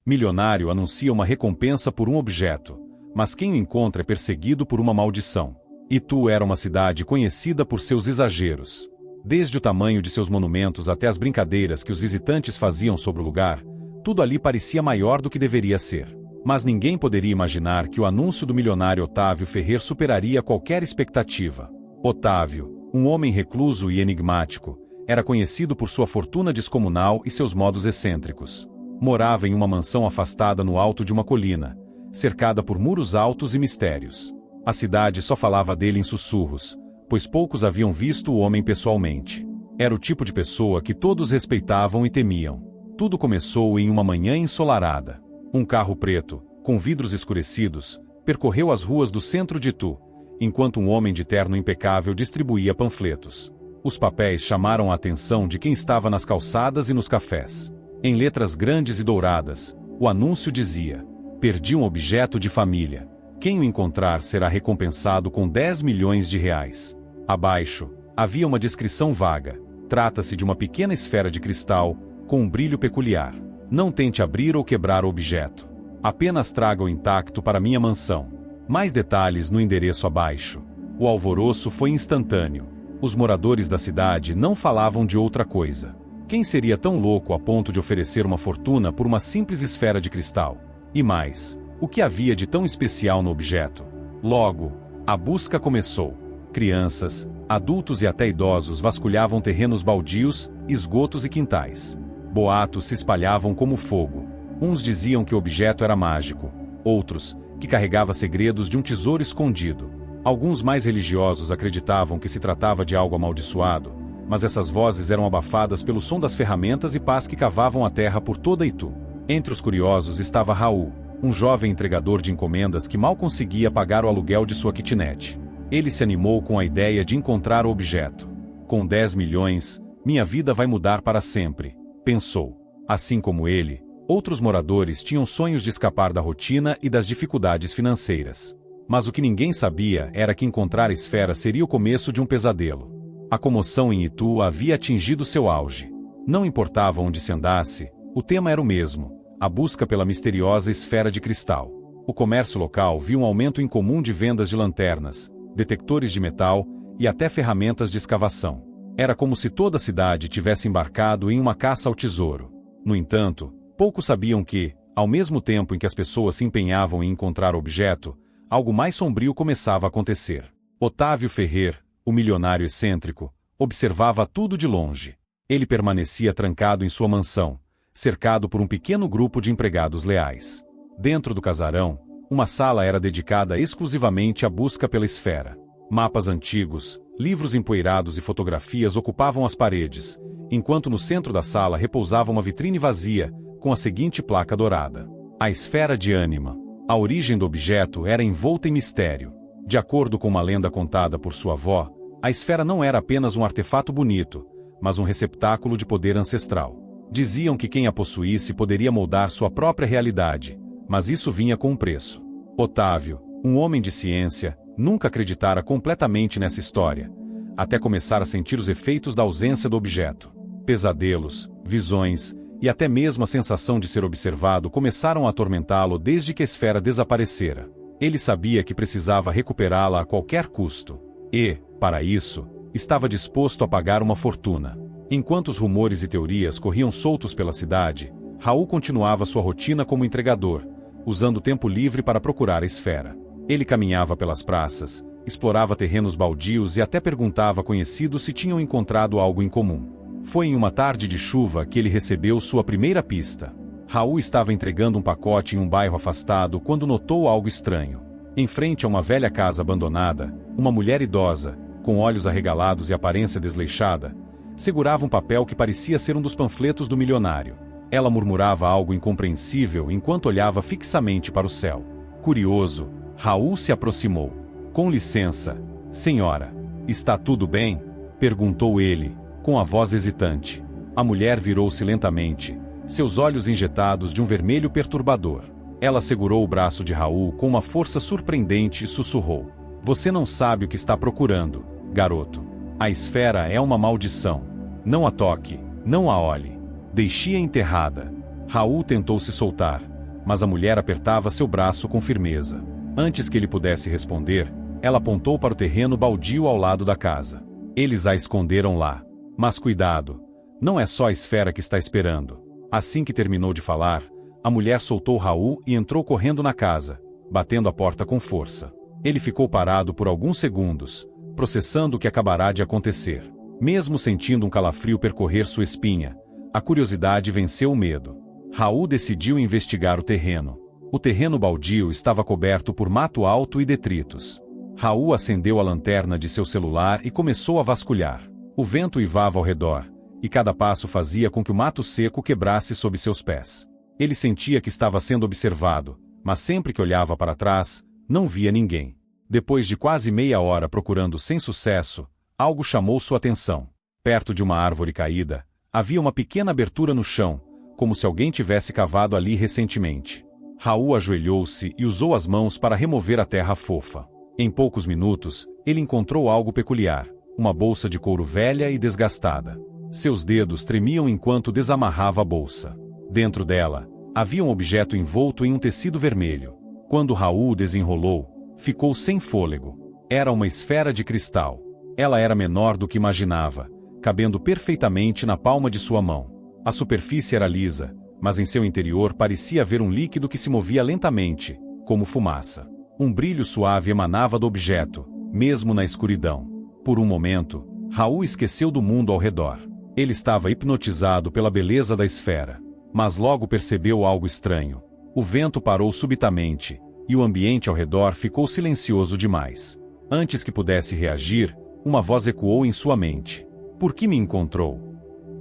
Milionário anuncia uma recompensa por um objeto, mas quem o encontra é perseguido por uma maldição. Itu era uma cidade conhecida por seus exageros. Desde o tamanho de seus monumentos até as brincadeiras que os visitantes faziam sobre o lugar, tudo ali parecia maior do que deveria ser. Mas ninguém poderia imaginar que o anúncio do milionário Otávio Ferrer superaria qualquer expectativa. Otávio, um homem recluso e enigmático, era conhecido por sua fortuna descomunal e seus modos excêntricos. Morava em uma mansão afastada no alto de uma colina, cercada por muros altos e mistérios. A cidade só falava dele em sussurros, pois poucos haviam visto o homem pessoalmente. Era o tipo de pessoa que todos respeitavam e temiam. Tudo começou em uma manhã ensolarada. Um carro preto, com vidros escurecidos, percorreu as ruas do centro de Itu, enquanto um homem de terno impecável distribuía panfletos. Os papéis chamaram a atenção de quem estava nas calçadas e nos cafés. Em letras grandes e douradas, o anúncio dizia: "Perdi um objeto de família. Quem o encontrar será recompensado com 10 milhões de reais." Abaixo, havia uma descrição vaga. Trata-se de uma pequena esfera de cristal, com um brilho peculiar. Não tente abrir ou quebrar o objeto. Apenas traga-o intacto para minha mansão. Mais detalhes no endereço abaixo. O alvoroço foi instantâneo. Os moradores da cidade não falavam de outra coisa. Quem seria tão louco a ponto de oferecer uma fortuna por uma simples esfera de cristal? E mais, o que havia de tão especial no objeto? Logo, a busca começou. Crianças, adultos e até idosos vasculhavam terrenos baldios, esgotos e quintais. Boatos se espalhavam como fogo. Uns diziam que o objeto era mágico, outros, que carregava segredos de um tesouro escondido. Alguns mais religiosos acreditavam que se tratava de algo amaldiçoado, mas essas vozes eram abafadas pelo som das ferramentas e pás que cavavam a terra por toda Itu. Entre os curiosos estava Raul, um jovem entregador de encomendas que mal conseguia pagar o aluguel de sua kitnet. Ele se animou com a ideia de encontrar o objeto. "Com 10 milhões, minha vida vai mudar para sempre", pensou. Assim como ele, outros moradores tinham sonhos de escapar da rotina e das dificuldades financeiras. Mas o que ninguém sabia era que encontrar a esfera seria o começo de um pesadelo. A comoção em Itu havia atingido seu auge. Não importava onde se andasse, o tema era o mesmo: a busca pela misteriosa esfera de cristal. O comércio local viu um aumento incomum de vendas de lanternas, detectores de metal e até ferramentas de escavação. Era como se toda a cidade tivesse embarcado em uma caça ao tesouro. No entanto, poucos sabiam que, ao mesmo tempo em que as pessoas se empenhavam em encontrar o objeto, algo mais sombrio começava a acontecer. Otávio Ferrer, o milionário excêntrico, observava tudo de longe. Ele permanecia trancado em sua mansão, cercado por um pequeno grupo de empregados leais. Dentro do casarão, uma sala era dedicada exclusivamente à busca pela esfera. Mapas antigos, livros empoeirados e fotografias ocupavam as paredes, enquanto no centro da sala repousava uma vitrine vazia, com a seguinte placa dourada: "A esfera de Ânima." A origem do objeto era envolta em mistério. De acordo com uma lenda contada por sua avó, a esfera não era apenas um artefato bonito, mas um receptáculo de poder ancestral. Diziam que quem a possuísse poderia moldar sua própria realidade, mas isso vinha com um preço. Otávio, um homem de ciência, nunca acreditara completamente nessa história, até começar a sentir os efeitos da ausência do objeto. Pesadelos, visões e até mesmo a sensação de ser observado começaram a atormentá-lo desde que a esfera desaparecera. Ele sabia que precisava recuperá-la a qualquer custo. E, para isso, estava disposto a pagar uma fortuna. Enquanto os rumores e teorias corriam soltos pela cidade, Raul continuava sua rotina como entregador, usando o tempo livre para procurar a esfera. Ele caminhava pelas praças, explorava terrenos baldios e até perguntava a conhecidos se tinham encontrado algo em comum. Foi em uma tarde de chuva que ele recebeu sua primeira pista. Raul estava entregando um pacote em um bairro afastado quando notou algo estranho. Em frente a uma velha casa abandonada, uma mulher idosa, com olhos arregalados e aparência desleixada, segurava um papel que parecia ser um dos panfletos do milionário. Ela murmurava algo incompreensível enquanto olhava fixamente para o céu. Curioso, Raul se aproximou. "Com licença, senhora, está tudo bem?" perguntou ele, com a voz hesitante. A mulher virou-se lentamente, seus olhos injetados de um vermelho perturbador. Ela segurou o braço de Raul com uma força surpreendente e sussurrou: "Você não sabe o que está procurando, garoto. A esfera é uma maldição. Não a toque, não a olhe. Deixe-a enterrada." Raul tentou se soltar, mas a mulher apertava seu braço com firmeza. Antes que ele pudesse responder, ela apontou para o terreno baldio ao lado da casa. Eles a esconderam lá. Mas cuidado, não é só a esfera que está esperando. Assim que terminou de falar, a mulher soltou Raul e entrou correndo na casa, batendo a porta com força. Ele ficou parado por alguns segundos, processando o que acabará de acontecer. Mesmo sentindo um calafrio percorrer sua espinha, a curiosidade venceu o medo. Raul decidiu investigar o terreno. O terreno baldio estava coberto por mato alto e detritos. Raul acendeu a lanterna de seu celular e começou a vasculhar. O vento uivava ao redor, e cada passo fazia com que o mato seco quebrasse sob seus pés. Ele sentia que estava sendo observado, mas sempre que olhava para trás, não via ninguém. Depois de quase meia hora procurando sem sucesso, algo chamou sua atenção. Perto de uma árvore caída, havia uma pequena abertura no chão, como se alguém tivesse cavado ali recentemente. Raul ajoelhou-se e usou as mãos para remover a terra fofa. Em poucos minutos, ele encontrou algo peculiar, uma bolsa de couro velha e desgastada. Seus dedos tremiam enquanto desamarrava a bolsa. Dentro dela, havia um objeto envolto em um tecido vermelho. Quando Raul desenrolou, ficou sem fôlego. Era uma esfera de cristal. Ela era menor do que imaginava, cabendo perfeitamente na palma de sua mão. A superfície era lisa, mas em seu interior parecia haver um líquido que se movia lentamente, como fumaça. Um brilho suave emanava do objeto, mesmo na escuridão. Por um momento, Raul esqueceu do mundo ao redor. Ele estava hipnotizado pela beleza da esfera. Mas logo percebeu algo estranho. O vento parou subitamente, e o ambiente ao redor ficou silencioso demais. Antes que pudesse reagir, uma voz ecoou em sua mente. Por que me encontrou?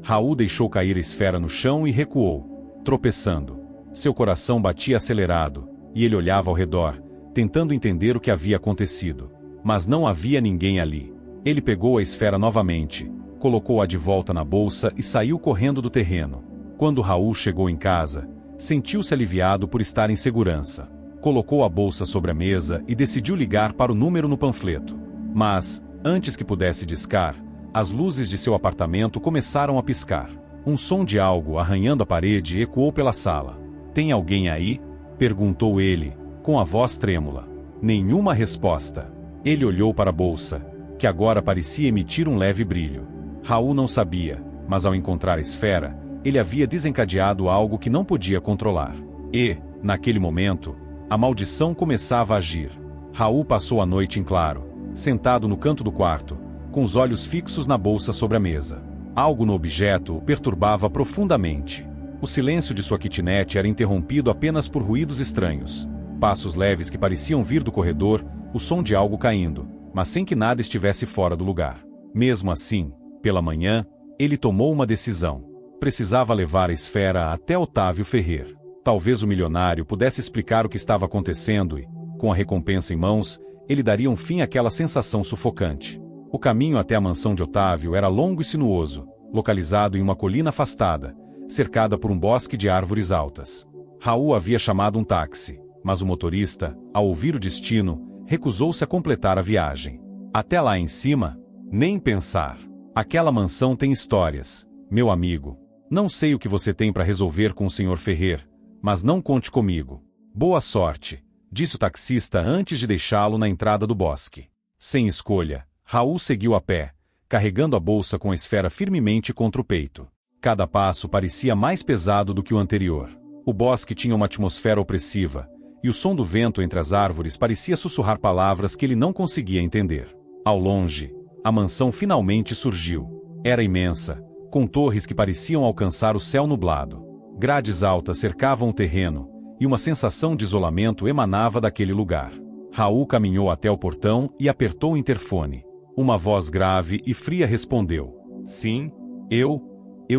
Raul deixou cair a esfera no chão e recuou, tropeçando. Seu coração batia acelerado, e ele olhava ao redor, tentando entender o que havia acontecido. Mas não havia ninguém ali. Ele pegou a esfera novamente, colocou-a de volta na bolsa e saiu correndo do terreno. Quando Raul chegou em casa, sentiu-se aliviado por estar em segurança. Colocou a bolsa sobre a mesa e decidiu ligar para o número no panfleto. Mas, antes que pudesse discar, as luzes de seu apartamento começaram a piscar. Um som de algo arranhando a parede ecoou pela sala. "Tem alguém aí?" perguntou ele, com a voz trêmula. Nenhuma resposta. Ele olhou para a bolsa, que agora parecia emitir um leve brilho. Raul não sabia, mas ao encontrar a esfera, ele havia desencadeado algo que não podia controlar. E, naquele momento, a maldição começava a agir. Raul passou a noite em claro, sentado no canto do quarto, com os olhos fixos na bolsa sobre a mesa. Algo no objeto o perturbava profundamente. O silêncio de sua kitnet era interrompido apenas por ruídos estranhos. Passos leves que pareciam vir do corredor, o som de algo caindo, mas sem que nada estivesse fora do lugar. Mesmo assim, pela manhã, ele tomou uma decisão. Precisava levar a esfera até Otávio Ferrer. Talvez o milionário pudesse explicar o que estava acontecendo e, com a recompensa em mãos, ele daria um fim àquela sensação sufocante. O caminho até a mansão de Otávio era longo e sinuoso, localizado em uma colina afastada, cercada por um bosque de árvores altas. Raul havia chamado um táxi, mas o motorista, ao ouvir o destino, recusou-se a completar a viagem. Até lá em cima, nem pensar. Aquela mansão tem histórias, meu amigo. Não sei o que você tem para resolver com o Sr. Ferrer, mas não conte comigo. Boa sorte, disse o taxista antes de deixá-lo na entrada do bosque. Sem escolha, Raul seguiu a pé, carregando a bolsa com a esfera firmemente contra o peito. Cada passo parecia mais pesado do que o anterior. O bosque tinha uma atmosfera opressiva, e o som do vento entre as árvores parecia sussurrar palavras que ele não conseguia entender. Ao longe, a mansão finalmente surgiu. Era imensa, com torres que pareciam alcançar o céu nublado. Grades altas cercavam o terreno, e uma sensação de isolamento emanava daquele lugar. Raul caminhou até o portão e apertou o interfone. Uma voz grave e fria respondeu. Sim, eu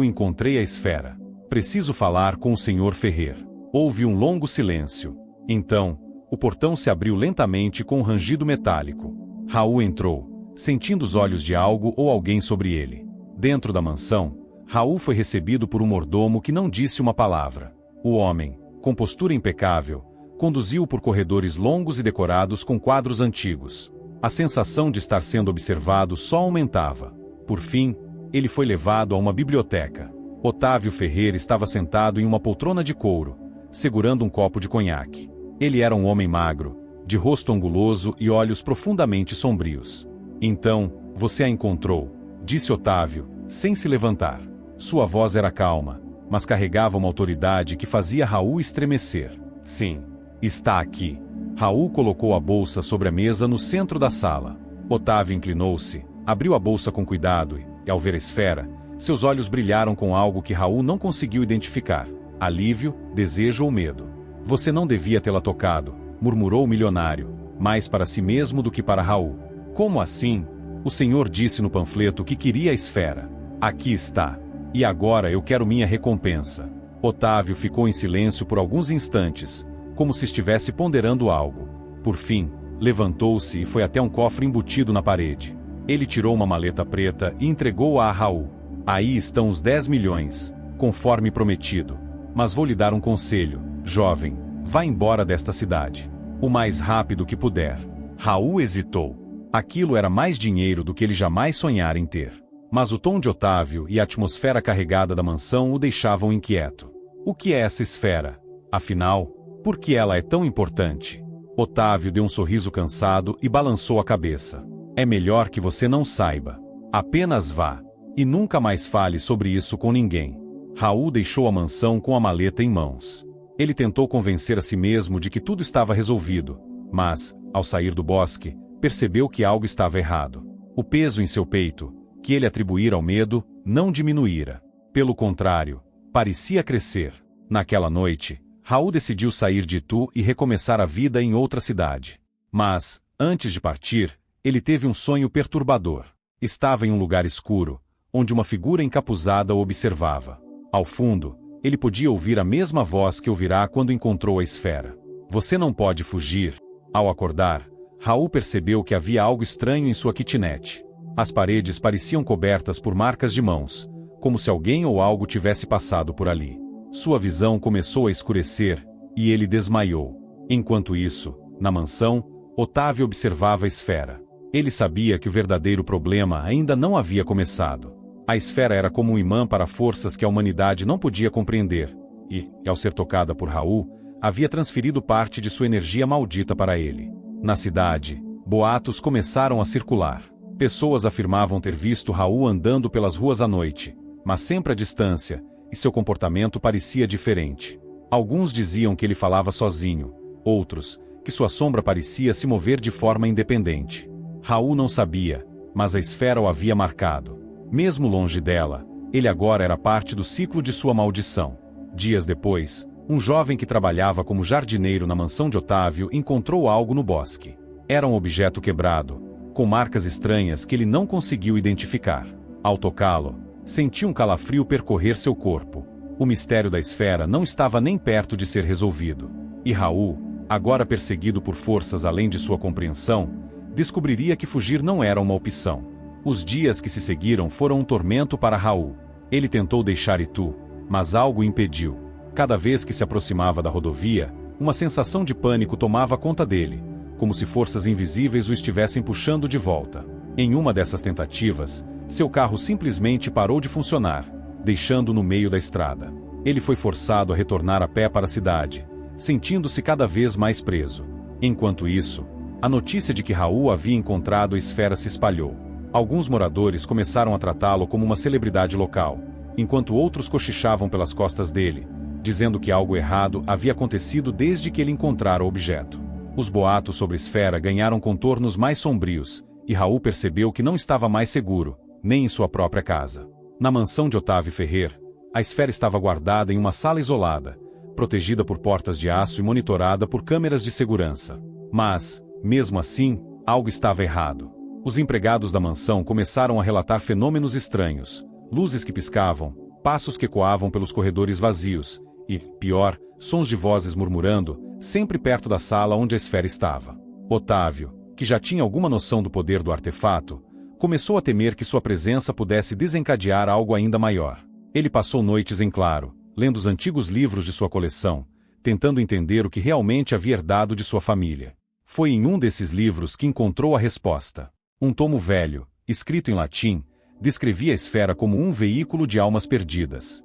encontrei a esfera. Preciso falar com o Sr. Ferrer. Houve um longo silêncio. Então, o portão se abriu lentamente com um rangido metálico. Raul entrou, sentindo os olhos de algo ou alguém sobre ele. Dentro da mansão, Raul foi recebido por um mordomo que não disse uma palavra. O homem, com postura impecável, conduziu-o por corredores longos e decorados com quadros antigos. A sensação de estar sendo observado só aumentava. Por fim, ele foi levado a uma biblioteca. Otávio Ferrer estava sentado em uma poltrona de couro, segurando um copo de conhaque. Ele era um homem magro, de rosto anguloso e olhos profundamente sombrios. Então, você a encontrou, disse Otávio, sem se levantar. Sua voz era calma, mas carregava uma autoridade que fazia Raul estremecer. Sim, está aqui. Raul colocou a bolsa sobre a mesa no centro da sala. Otávio inclinou-se, abriu a bolsa com cuidado e, ao ver a esfera, seus olhos brilharam com algo que Raul não conseguiu identificar: alívio, desejo ou medo. Você não devia tê-la tocado, murmurou o milionário, mais para si mesmo do que para Raul. Como assim? O senhor disse no panfleto que queria a esfera. Aqui está. E agora eu quero minha recompensa. Otávio ficou em silêncio por alguns instantes, como se estivesse ponderando algo. Por fim, levantou-se e foi até um cofre embutido na parede. Ele tirou uma maleta preta e entregou-a a Raul. Aí estão os 10 milhões, conforme prometido. Mas vou lhe dar um conselho, jovem. Vá embora desta cidade. O mais rápido que puder. Raul hesitou. Aquilo era mais dinheiro do que ele jamais sonhara em ter. Mas o tom de Otávio e a atmosfera carregada da mansão o deixavam inquieto. O que é essa esfera? Afinal, por que ela é tão importante? Otávio deu um sorriso cansado e balançou a cabeça. É melhor que você não saiba. Apenas vá. E nunca mais fale sobre isso com ninguém. Raul deixou a mansão com a maleta em mãos. Ele tentou convencer a si mesmo de que tudo estava resolvido, mas, ao sair do bosque, percebeu que algo estava errado. O peso em seu peito, que ele atribuíra ao medo, não diminuíra. Pelo contrário, parecia crescer. Naquela noite, Raul decidiu sair de Itu e recomeçar a vida em outra cidade. Mas, antes de partir, ele teve um sonho perturbador. Estava em um lugar escuro, onde uma figura encapuzada o observava. Ao fundo, ele podia ouvir a mesma voz que ouvirá quando encontrou a esfera. Você não pode fugir. Ao acordar, Raul percebeu que havia algo estranho em sua kitnet. As paredes pareciam cobertas por marcas de mãos, como se alguém ou algo tivesse passado por ali. Sua visão começou a escurecer, e ele desmaiou. Enquanto isso, na mansão, Otávio observava a esfera. Ele sabia que o verdadeiro problema ainda não havia começado. A esfera era como um imã para forças que a humanidade não podia compreender, e, ao ser tocada por Raul, havia transferido parte de sua energia maldita para ele. Na cidade, boatos começaram a circular. Pessoas afirmavam ter visto Raul andando pelas ruas à noite, mas sempre à distância, e seu comportamento parecia diferente. Alguns diziam que ele falava sozinho, outros, que sua sombra parecia se mover de forma independente. Raul não sabia, mas a esfera o havia marcado. Mesmo longe dela, ele agora era parte do ciclo de sua maldição. Dias depois, um jovem que trabalhava como jardineiro na mansão de Otávio encontrou algo no bosque. Era um objeto quebrado, com marcas estranhas que ele não conseguiu identificar. Ao tocá-lo, sentiu um calafrio percorrer seu corpo. O mistério da esfera não estava nem perto de ser resolvido. E Raul, agora perseguido por forças além de sua compreensão, descobriria que fugir não era uma opção. Os dias que se seguiram foram um tormento para Raul. Ele tentou deixar Itu, mas algo o impediu. Cada vez que se aproximava da rodovia, uma sensação de pânico tomava conta dele, como se forças invisíveis o estivessem puxando de volta. Em uma dessas tentativas, seu carro simplesmente parou de funcionar, deixando-o no meio da estrada. Ele foi forçado a retornar a pé para a cidade, sentindo-se cada vez mais preso. Enquanto isso, a notícia de que Raul havia encontrado a esfera se espalhou. Alguns moradores começaram a tratá-lo como uma celebridade local, enquanto outros cochichavam pelas costas dele, dizendo que algo errado havia acontecido desde que ele encontrara o objeto. Os boatos sobre a esfera ganharam contornos mais sombrios, e Raul percebeu que não estava mais seguro, nem em sua própria casa. Na mansão de Otávio Ferrer, a esfera estava guardada em uma sala isolada, protegida por portas de aço e monitorada por câmeras de segurança. Mas, mesmo assim, algo estava errado. Os empregados da mansão começaram a relatar fenômenos estranhos, luzes que piscavam, passos que ecoavam pelos corredores vazios, e, pior, sons de vozes murmurando, sempre perto da sala onde a esfera estava. Otávio, que já tinha alguma noção do poder do artefato, começou a temer que sua presença pudesse desencadear algo ainda maior. Ele passou noites em claro, lendo os antigos livros de sua coleção, tentando entender o que realmente havia herdado de sua família. Foi em um desses livros que encontrou a resposta. Um tomo velho, escrito em latim, descrevia a esfera como um veículo de almas perdidas.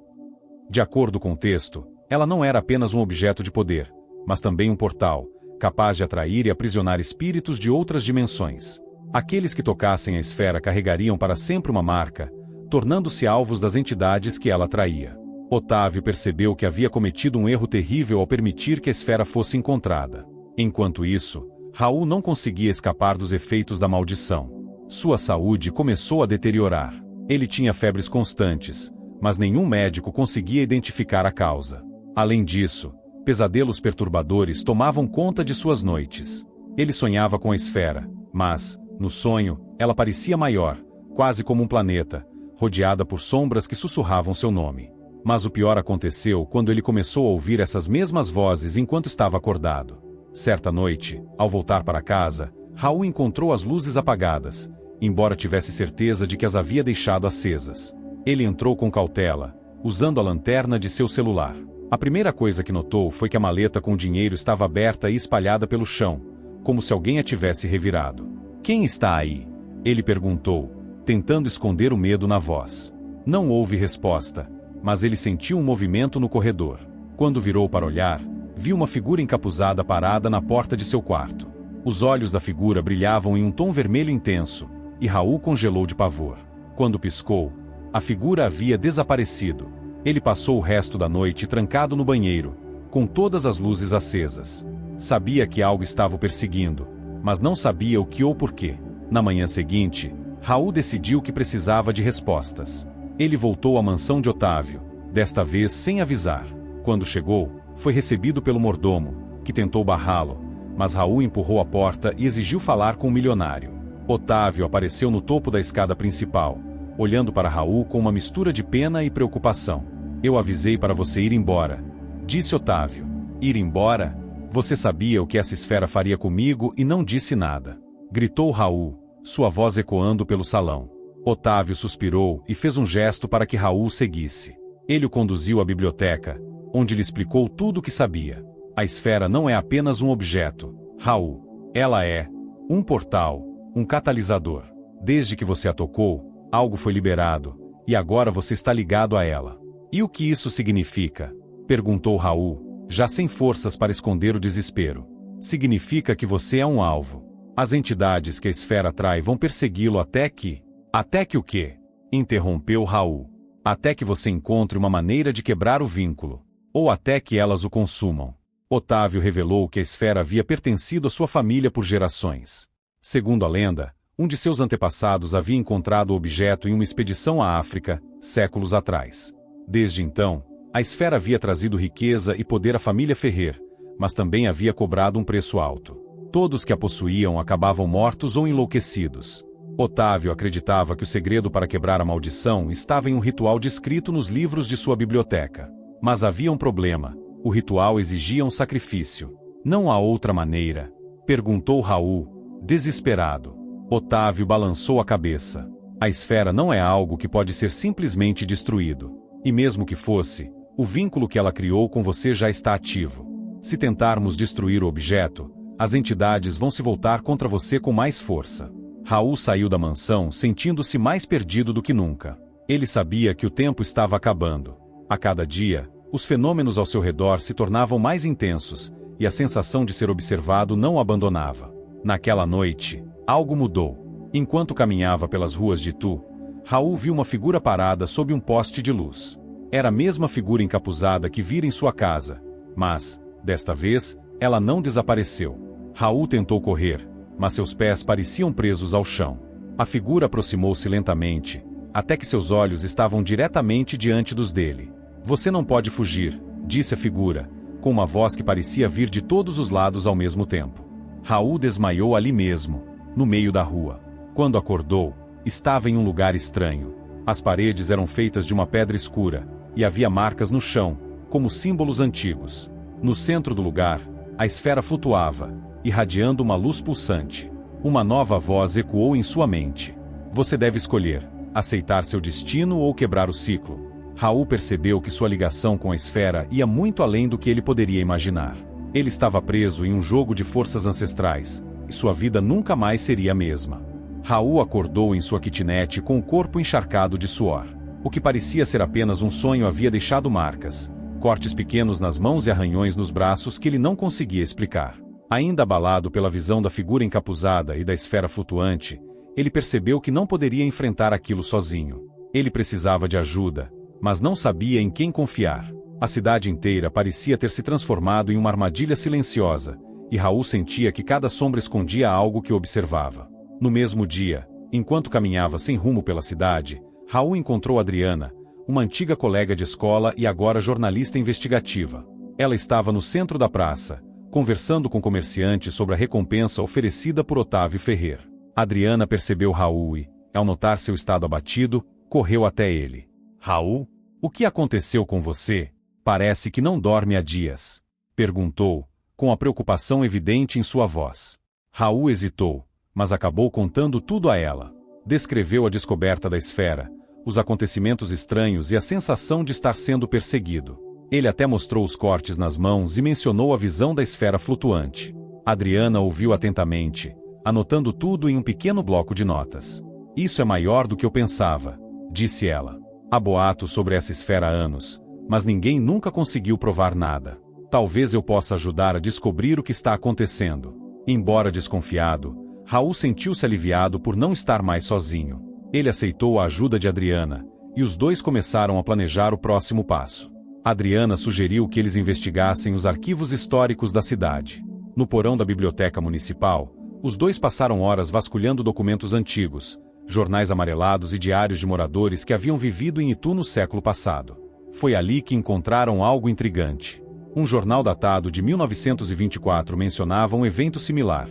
De acordo com o texto, Ela não era apenas um objeto de poder, mas também um portal, capaz de atrair e aprisionar espíritos de outras dimensões. Aqueles que tocassem a esfera carregariam para sempre uma marca, tornando-se alvos das entidades que ela atraía. Otávio percebeu que havia cometido um erro terrível ao permitir que a esfera fosse encontrada. Enquanto isso, Raul não conseguia escapar dos efeitos da maldição. Sua saúde começou a deteriorar. Ele tinha febres constantes, mas nenhum médico conseguia identificar a causa. Além disso, pesadelos perturbadores tomavam conta de suas noites. Ele sonhava com a esfera, mas, no sonho, ela parecia maior, quase como um planeta, rodeada por sombras que sussurravam seu nome. Mas o pior aconteceu quando ele começou a ouvir essas mesmas vozes enquanto estava acordado. Certa noite, ao voltar para casa, Raul encontrou as luzes apagadas, embora tivesse certeza de que as havia deixado acesas. Ele entrou com cautela, usando a lanterna de seu celular. A primeira coisa que notou foi que a maleta com o dinheiro estava aberta e espalhada pelo chão, como se alguém a tivesse revirado. "Quem está aí?" ele perguntou, tentando esconder o medo na voz. Não houve resposta, mas ele sentiu um movimento no corredor. Quando virou para olhar, viu uma figura encapuzada parada na porta de seu quarto. Os olhos da figura brilhavam em um tom vermelho intenso, e Raul congelou de pavor. Quando piscou, a figura havia desaparecido. Ele passou o resto da noite trancado no banheiro, com todas as luzes acesas. Sabia que algo estava o perseguindo, mas não sabia o que ou porquê. Na manhã seguinte, Raul decidiu que precisava de respostas. Ele voltou à mansão de Otávio, desta vez sem avisar. Quando chegou, foi recebido pelo mordomo, que tentou barrá-lo, mas Raul empurrou a porta e exigiu falar com o milionário. Otávio apareceu no topo da escada principal, olhando para Raul com uma mistura de pena e preocupação. "Eu avisei para você ir embora", disse Otávio. "Ir embora? Você sabia o que essa esfera faria comigo e não disse nada", gritou Raul, sua voz ecoando pelo salão. Otávio suspirou e fez um gesto para que Raul seguisse. Ele o conduziu à biblioteca, onde lhe explicou tudo o que sabia. "A esfera não é apenas um objeto, Raul. Ela é um portal, um catalisador. Desde que você a tocou, algo foi liberado, e agora você está ligado a ela." "E o que isso significa?" perguntou Raul, já sem forças para esconder o desespero. "Significa que você é um alvo. As entidades que a esfera atrai vão persegui-lo até que..." "Até que o quê?" interrompeu Raul. "Até que você encontre uma maneira de quebrar o vínculo. Ou até que elas o consumam." Otávio revelou que a esfera havia pertencido à sua família por gerações. Segundo a lenda, um de seus antepassados havia encontrado o objeto em uma expedição à África, séculos atrás. Desde então, a esfera havia trazido riqueza e poder à família Ferrer, mas também havia cobrado um preço alto. Todos que a possuíam acabavam mortos ou enlouquecidos. Otávio acreditava que o segredo para quebrar a maldição estava em um ritual descrito nos livros de sua biblioteca. Mas havia um problema: o ritual exigia um sacrifício. "Não há outra maneira?" perguntou Raul, desesperado. Otávio balançou a cabeça. "A esfera não é algo que pode ser simplesmente destruído. E mesmo que fosse, o vínculo que ela criou com você já está ativo. Se tentarmos destruir o objeto, as entidades vão se voltar contra você com mais força." Raul saiu da mansão sentindo-se mais perdido do que nunca. Ele sabia que o tempo estava acabando. A cada dia, os fenômenos ao seu redor se tornavam mais intensos, e a sensação de ser observado não o abandonava. Naquela noite, algo mudou. Enquanto caminhava pelas ruas de Itu, Raul viu uma figura parada sob um poste de luz. Era a mesma figura encapuzada que vira em sua casa, mas, desta vez, ela não desapareceu. Raul tentou correr, mas seus pés pareciam presos ao chão. A figura aproximou-se lentamente, até que seus olhos estavam diretamente diante dos dele. "Você não pode fugir", disse a figura, com uma voz que parecia vir de todos os lados ao mesmo tempo. Raul desmaiou ali mesmo, no meio da rua. Quando acordou, estava em um lugar estranho. As paredes eram feitas de uma pedra escura, e havia marcas no chão, como símbolos antigos. No centro do lugar, a esfera flutuava, irradiando uma luz pulsante. Uma nova voz ecoou em sua mente. "Você deve escolher, aceitar seu destino ou quebrar o ciclo." Raul percebeu que sua ligação com a esfera ia muito além do que ele poderia imaginar. Ele estava preso em um jogo de forças ancestrais, e sua vida nunca mais seria a mesma. Raul acordou em sua kitnet com o corpo encharcado de suor. O que parecia ser apenas um sonho havia deixado marcas, cortes pequenos nas mãos e arranhões nos braços que ele não conseguia explicar. Ainda abalado pela visão da figura encapuzada e da esfera flutuante, ele percebeu que não poderia enfrentar aquilo sozinho. Ele precisava de ajuda, mas não sabia em quem confiar. A cidade inteira parecia ter se transformado em uma armadilha silenciosa, e Raul sentia que cada sombra escondia algo que observava. No mesmo dia, enquanto caminhava sem rumo pela cidade, Raul encontrou Adriana, uma antiga colega de escola e agora jornalista investigativa. Ela estava no centro da praça, conversando com comerciantes sobre a recompensa oferecida por Otávio Ferrer. Adriana percebeu Raul e, ao notar seu estado abatido, correu até ele. "Raul, o que aconteceu com você? Parece que não dorme há dias", perguntou, com a preocupação evidente em sua voz. Raul hesitou, mas acabou contando tudo a ela. Descreveu a descoberta da esfera, os acontecimentos estranhos e a sensação de estar sendo perseguido. Ele até mostrou os cortes nas mãos e mencionou a visão da esfera flutuante. Adriana ouviu atentamente, anotando tudo em um pequeno bloco de notas. "Isso é maior do que eu pensava", disse ela. "Há boatos sobre essa esfera há anos, mas ninguém nunca conseguiu provar nada. Talvez eu possa ajudar a descobrir o que está acontecendo." Embora desconfiado, Raul sentiu-se aliviado por não estar mais sozinho. Ele aceitou a ajuda de Adriana, e os dois começaram a planejar o próximo passo. Adriana sugeriu que eles investigassem os arquivos históricos da cidade. No porão da biblioteca municipal, os dois passaram horas vasculhando documentos antigos, jornais amarelados e diários de moradores que haviam vivido em Itu no século passado. Foi ali que encontraram algo intrigante. Um jornal datado de 1924 mencionava um evento similar: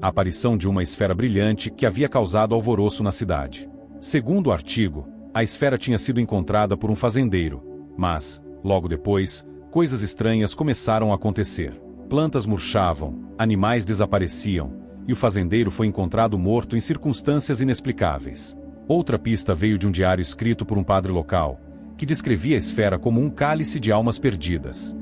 a aparição de uma esfera brilhante que havia causado alvoroço na cidade. Segundo o artigo, a esfera tinha sido encontrada por um fazendeiro, mas, logo depois, coisas estranhas começaram a acontecer. Plantas murchavam, animais desapareciam, e o fazendeiro foi encontrado morto em circunstâncias inexplicáveis. Outra pista veio de um diário escrito por um padre local, que descrevia a esfera como um cálice de almas perdidas.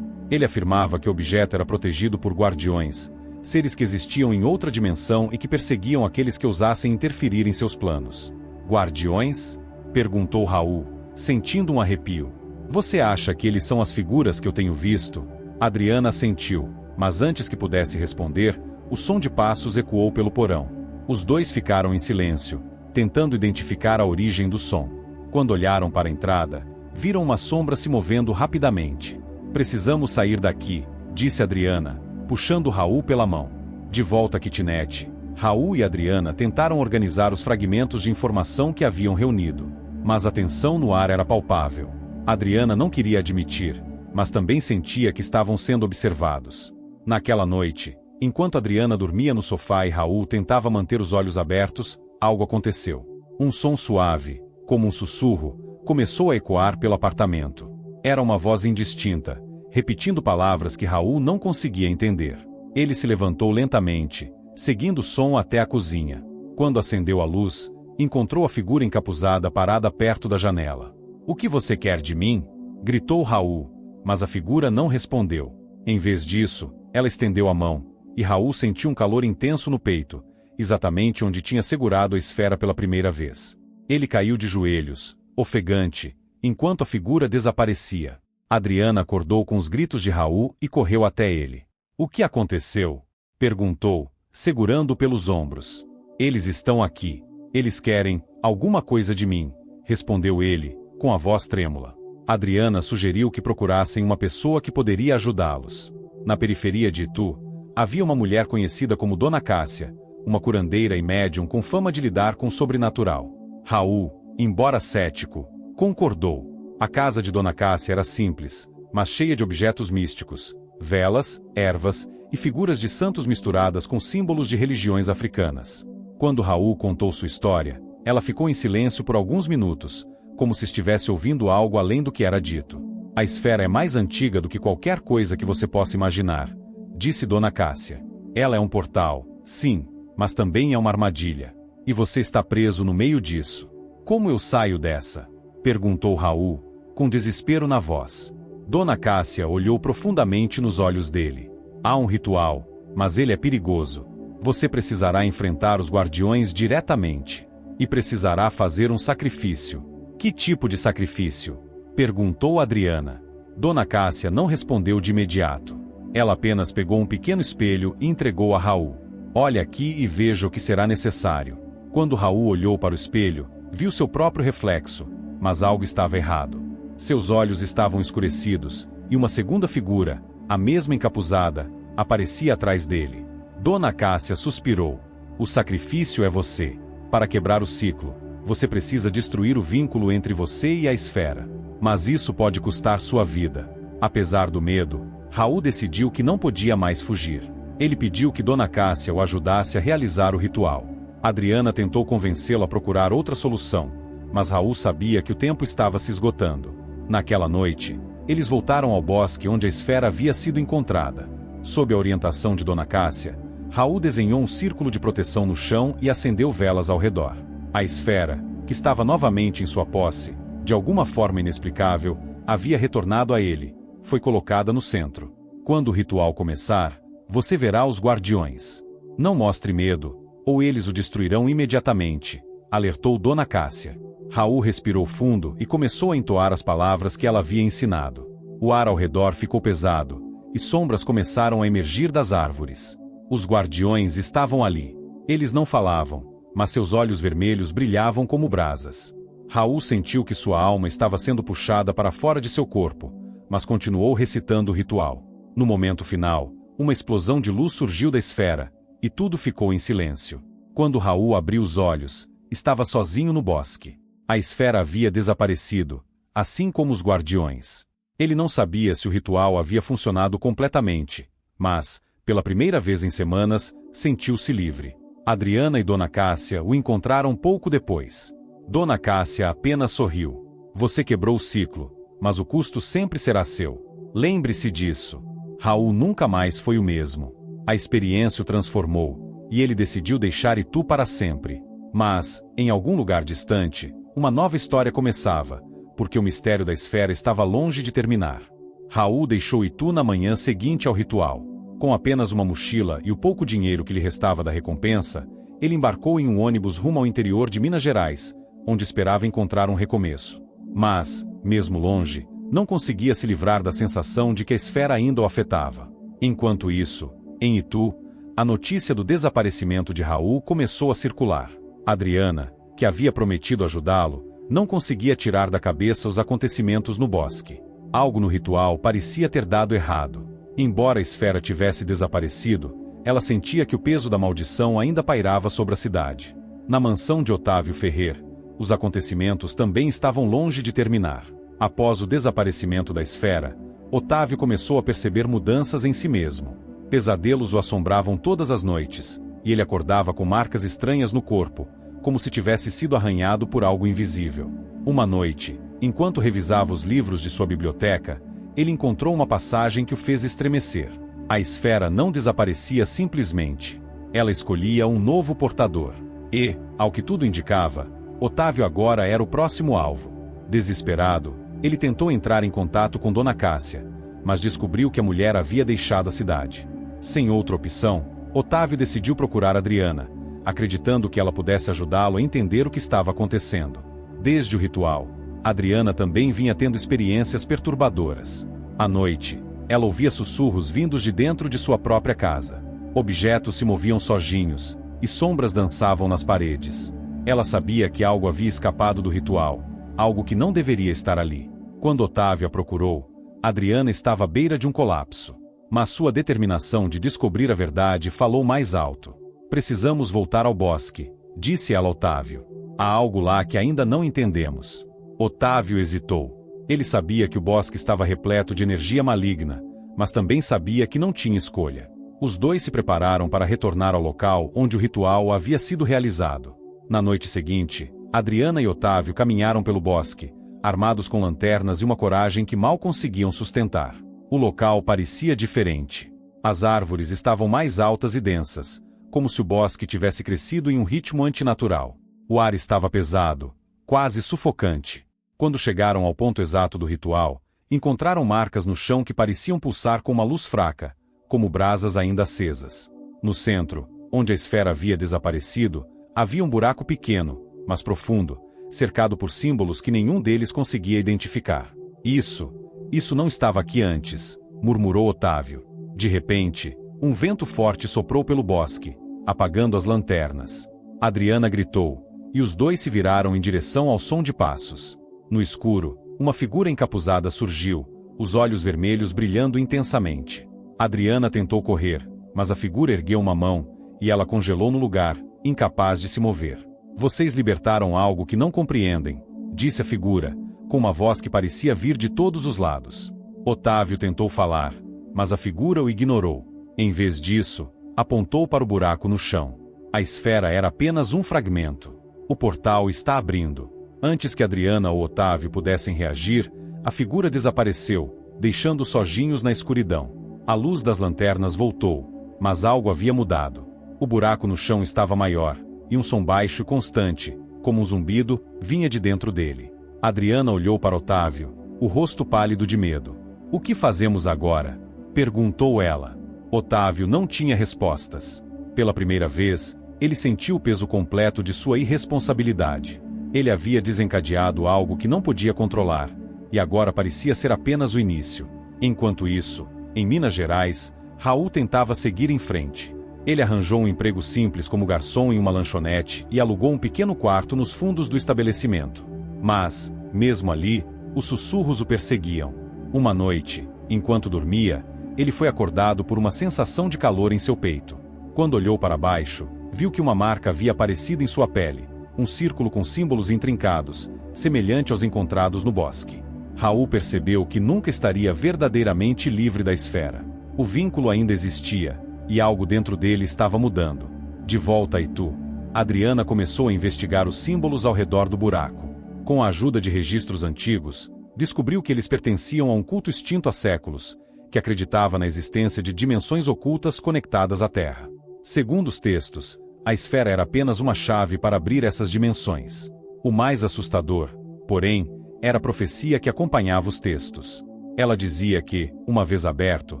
Ele afirmava que o objeto era protegido por guardiões, seres que existiam em outra dimensão e que perseguiam aqueles que ousassem interferir em seus planos. "Guardiões?", perguntou Raul, sentindo um arrepio. "Você acha que eles são as figuras que eu tenho visto?" Adriana assentiu, mas antes que pudesse responder, o som de passos ecoou pelo porão. Os dois ficaram em silêncio, tentando identificar a origem do som. Quando olharam para a entrada, viram uma sombra se movendo rapidamente. "Precisamos sair daqui", disse Adriana, puxando Raul pela mão. De volta à kitnet, Raul e Adriana tentaram organizar os fragmentos de informação que haviam reunido. Mas a tensão no ar era palpável. Adriana não queria admitir, mas também sentia que estavam sendo observados. Naquela noite, enquanto Adriana dormia no sofá e Raul tentava manter os olhos abertos, algo aconteceu. Um som suave, como um sussurro, começou a ecoar pelo apartamento. Era uma voz indistinta, repetindo palavras que Raul não conseguia entender. Ele se levantou lentamente, seguindo o som até a cozinha. Quando acendeu a luz, encontrou a figura encapuzada parada perto da janela. "O que você quer de mim?", gritou Raul, mas a figura não respondeu. Em vez disso, ela estendeu a mão, e Raul sentiu um calor intenso no peito, exatamente onde tinha segurado a esfera pela primeira vez. Ele caiu de joelhos, ofegante, enquanto a figura desaparecia. Adriana acordou com os gritos de Raul e correu até ele. "O que aconteceu?", perguntou, segurando-o pelos ombros. "Eles estão aqui. Eles querem alguma coisa de mim", respondeu ele, com a voz trêmula. Adriana sugeriu que procurassem uma pessoa que poderia ajudá-los. Na periferia de Itu, havia uma mulher conhecida como Dona Cássia, uma curandeira e médium com fama de lidar com o sobrenatural. Raul, embora cético, concordou. A casa de Dona Cássia era simples, mas cheia de objetos místicos, velas, ervas e figuras de santos misturadas com símbolos de religiões africanas. Quando Raul contou sua história, ela ficou em silêncio por alguns minutos, como se estivesse ouvindo algo além do que era dito. "A esfera é mais antiga do que qualquer coisa que você possa imaginar", disse Dona Cássia. "Ela é um portal, sim, mas também é uma armadilha. E você está preso no meio disso. Como eu saio dessa?", perguntou Raul, com desespero na voz. Dona Cássia olhou profundamente nos olhos dele. "Há um ritual, mas ele é perigoso. Você precisará enfrentar os guardiões diretamente. E precisará fazer um sacrifício." "Que tipo de sacrifício?", perguntou Adriana. Dona Cássia não respondeu de imediato. Ela apenas pegou um pequeno espelho e entregou a Raul. Olha aqui e veja o que será necessário. Quando Raul olhou para o espelho, viu seu próprio reflexo, mas algo estava errado. Seus olhos estavam escurecidos, e uma segunda figura, a mesma encapuzada, aparecia atrás dele. Dona Cássia suspirou. O sacrifício é você. Para quebrar o ciclo, você precisa destruir o vínculo entre você e a esfera. Mas isso pode custar sua vida. Apesar do medo, Raul decidiu que não podia mais fugir. Ele pediu que Dona Cássia o ajudasse a realizar o ritual. Adriana tentou convencê-lo a procurar outra solução, mas Raul sabia que o tempo estava se esgotando. Naquela noite, eles voltaram ao bosque onde a esfera havia sido encontrada. Sob a orientação de Dona Cássia, Raul desenhou um círculo de proteção no chão e acendeu velas ao redor. A esfera, que estava novamente em sua posse, de alguma forma inexplicável, havia retornado a ele. Foi colocada no centro. Quando o ritual começar, você verá os guardiões. Não mostre medo, ou eles o destruirão imediatamente, alertou Dona Cássia. Raul respirou fundo e começou a entoar as palavras que ela havia ensinado. O ar ao redor ficou pesado, e sombras começaram a emergir das árvores. Os guardiões estavam ali. Eles não falavam, mas seus olhos vermelhos brilhavam como brasas. Raul sentiu que sua alma estava sendo puxada para fora de seu corpo, mas continuou recitando o ritual. No momento final, uma explosão de luz surgiu da esfera, e tudo ficou em silêncio. Quando Raul abriu os olhos, estava sozinho no bosque. A esfera havia desaparecido, assim como os guardiões. Ele não sabia se o ritual havia funcionado completamente, mas, pela primeira vez em semanas, sentiu-se livre. Adriana e Dona Cássia o encontraram pouco depois. Dona Cássia apenas sorriu. Você quebrou o ciclo, mas o custo sempre será seu. Lembre-se disso. Raul nunca mais foi o mesmo. A experiência o transformou, e ele decidiu deixar Itu para sempre. Mas, em algum lugar distante, uma nova história começava, porque o mistério da esfera estava longe de terminar. Raul deixou Itu na manhã seguinte ao ritual. Com apenas uma mochila e o pouco dinheiro que lhe restava da recompensa, ele embarcou em um ônibus rumo ao interior de Minas Gerais, onde esperava encontrar um recomeço. Mas, mesmo longe, não conseguia se livrar da sensação de que a esfera ainda o afetava. Enquanto isso, em Itu, a notícia do desaparecimento de Raul começou a circular. Adriana, que havia prometido ajudá-lo, não conseguia tirar da cabeça os acontecimentos no bosque. Algo no ritual parecia ter dado errado. Embora a esfera tivesse desaparecido, ela sentia que o peso da maldição ainda pairava sobre a cidade. Na mansão de Otávio Ferrer, os acontecimentos também estavam longe de terminar. Após o desaparecimento da esfera, Otávio começou a perceber mudanças em si mesmo. Pesadelos o assombravam todas as noites, e ele acordava com marcas estranhas no corpo, como se tivesse sido arranhado por algo invisível. Uma noite, enquanto revisava os livros de sua biblioteca, ele encontrou uma passagem que o fez estremecer. A esfera não desaparecia simplesmente. Ela escolhia um novo portador. E, ao que tudo indicava, Otávio agora era o próximo alvo. Desesperado, ele tentou entrar em contato com Dona Cássia, mas descobriu que a mulher havia deixado a cidade. Sem outra opção, Otávio decidiu procurar Adriana, acreditando que ela pudesse ajudá-lo a entender o que estava acontecendo. Desde o ritual, Adriana também vinha tendo experiências perturbadoras. À noite, ela ouvia sussurros vindos de dentro de sua própria casa. Objetos se moviam sozinhos, e sombras dançavam nas paredes. Ela sabia que algo havia escapado do ritual, algo que não deveria estar ali. Quando Otávio a procurou, Adriana estava à beira de um colapso. Mas sua determinação de descobrir a verdade falou mais alto. Precisamos voltar ao bosque, disse ela a Otávio. Há algo lá que ainda não entendemos. Otávio hesitou. Ele sabia que o bosque estava repleto de energia maligna, mas também sabia que não tinha escolha. Os dois se prepararam para retornar ao local onde o ritual havia sido realizado. Na noite seguinte, Adriana e Otávio caminharam pelo bosque, armados com lanternas e uma coragem que mal conseguiam sustentar. O local parecia diferente. As árvores estavam mais altas e densas, como se o bosque tivesse crescido em um ritmo antinatural. O ar estava pesado, quase sufocante. Quando chegaram ao ponto exato do ritual, encontraram marcas no chão que pareciam pulsar com uma luz fraca, como brasas ainda acesas. No centro, onde a esfera havia desaparecido, havia um buraco pequeno, mas profundo, cercado por símbolos que nenhum deles conseguia identificar. Isso Isso não estava aqui antes, murmurou Otávio. De repente, um vento forte soprou pelo bosque, apagando as lanternas. Adriana gritou, e os dois se viraram em direção ao som de passos. No escuro, uma figura encapuzada surgiu, os olhos vermelhos brilhando intensamente. Adriana tentou correr, mas a figura ergueu uma mão, e ela congelou no lugar, incapaz de se mover. Vocês libertaram algo que não compreendem, disse a figura, com uma voz que parecia vir de todos os lados. Otávio tentou falar, mas a figura o ignorou. Em vez disso, apontou para o buraco no chão. A esfera era apenas um fragmento. O portal está abrindo. Antes que Adriana ou Otávio pudessem reagir, a figura desapareceu, deixando sojinhos na escuridão. A luz das lanternas voltou, mas algo havia mudado. O buraco no chão estava maior, e um som baixo e constante, como um zumbido, vinha de dentro dele. Adriana olhou para Otávio, o rosto pálido de medo. "O que fazemos agora?" perguntou ela. Otávio não tinha respostas. Pela primeira vez, ele sentiu o peso completo de sua irresponsabilidade. Ele havia desencadeado algo que não podia controlar, e agora parecia ser apenas o início. Enquanto isso, em Minas Gerais, Raul tentava seguir em frente. Ele arranjou um emprego simples como garçom em uma lanchonete e alugou um pequeno quarto nos fundos do estabelecimento. Mas, mesmo ali, os sussurros o perseguiam. Uma noite, enquanto dormia, ele foi acordado por uma sensação de calor em seu peito. Quando olhou para baixo, viu que uma marca havia aparecido em sua pele, um círculo com símbolos intrincados, semelhante aos encontrados no bosque. Raul percebeu que nunca estaria verdadeiramente livre da esfera. O vínculo ainda existia, e algo dentro dele estava mudando. De volta a Itu, Adriana começou a investigar os símbolos ao redor do buraco. Com a ajuda de registros antigos, descobriu que eles pertenciam a um culto extinto há séculos, que acreditava na existência de dimensões ocultas conectadas à Terra. Segundo os textos, a esfera era apenas uma chave para abrir essas dimensões. O mais assustador, porém, era a profecia que acompanhava os textos. Ela dizia que, uma vez aberto,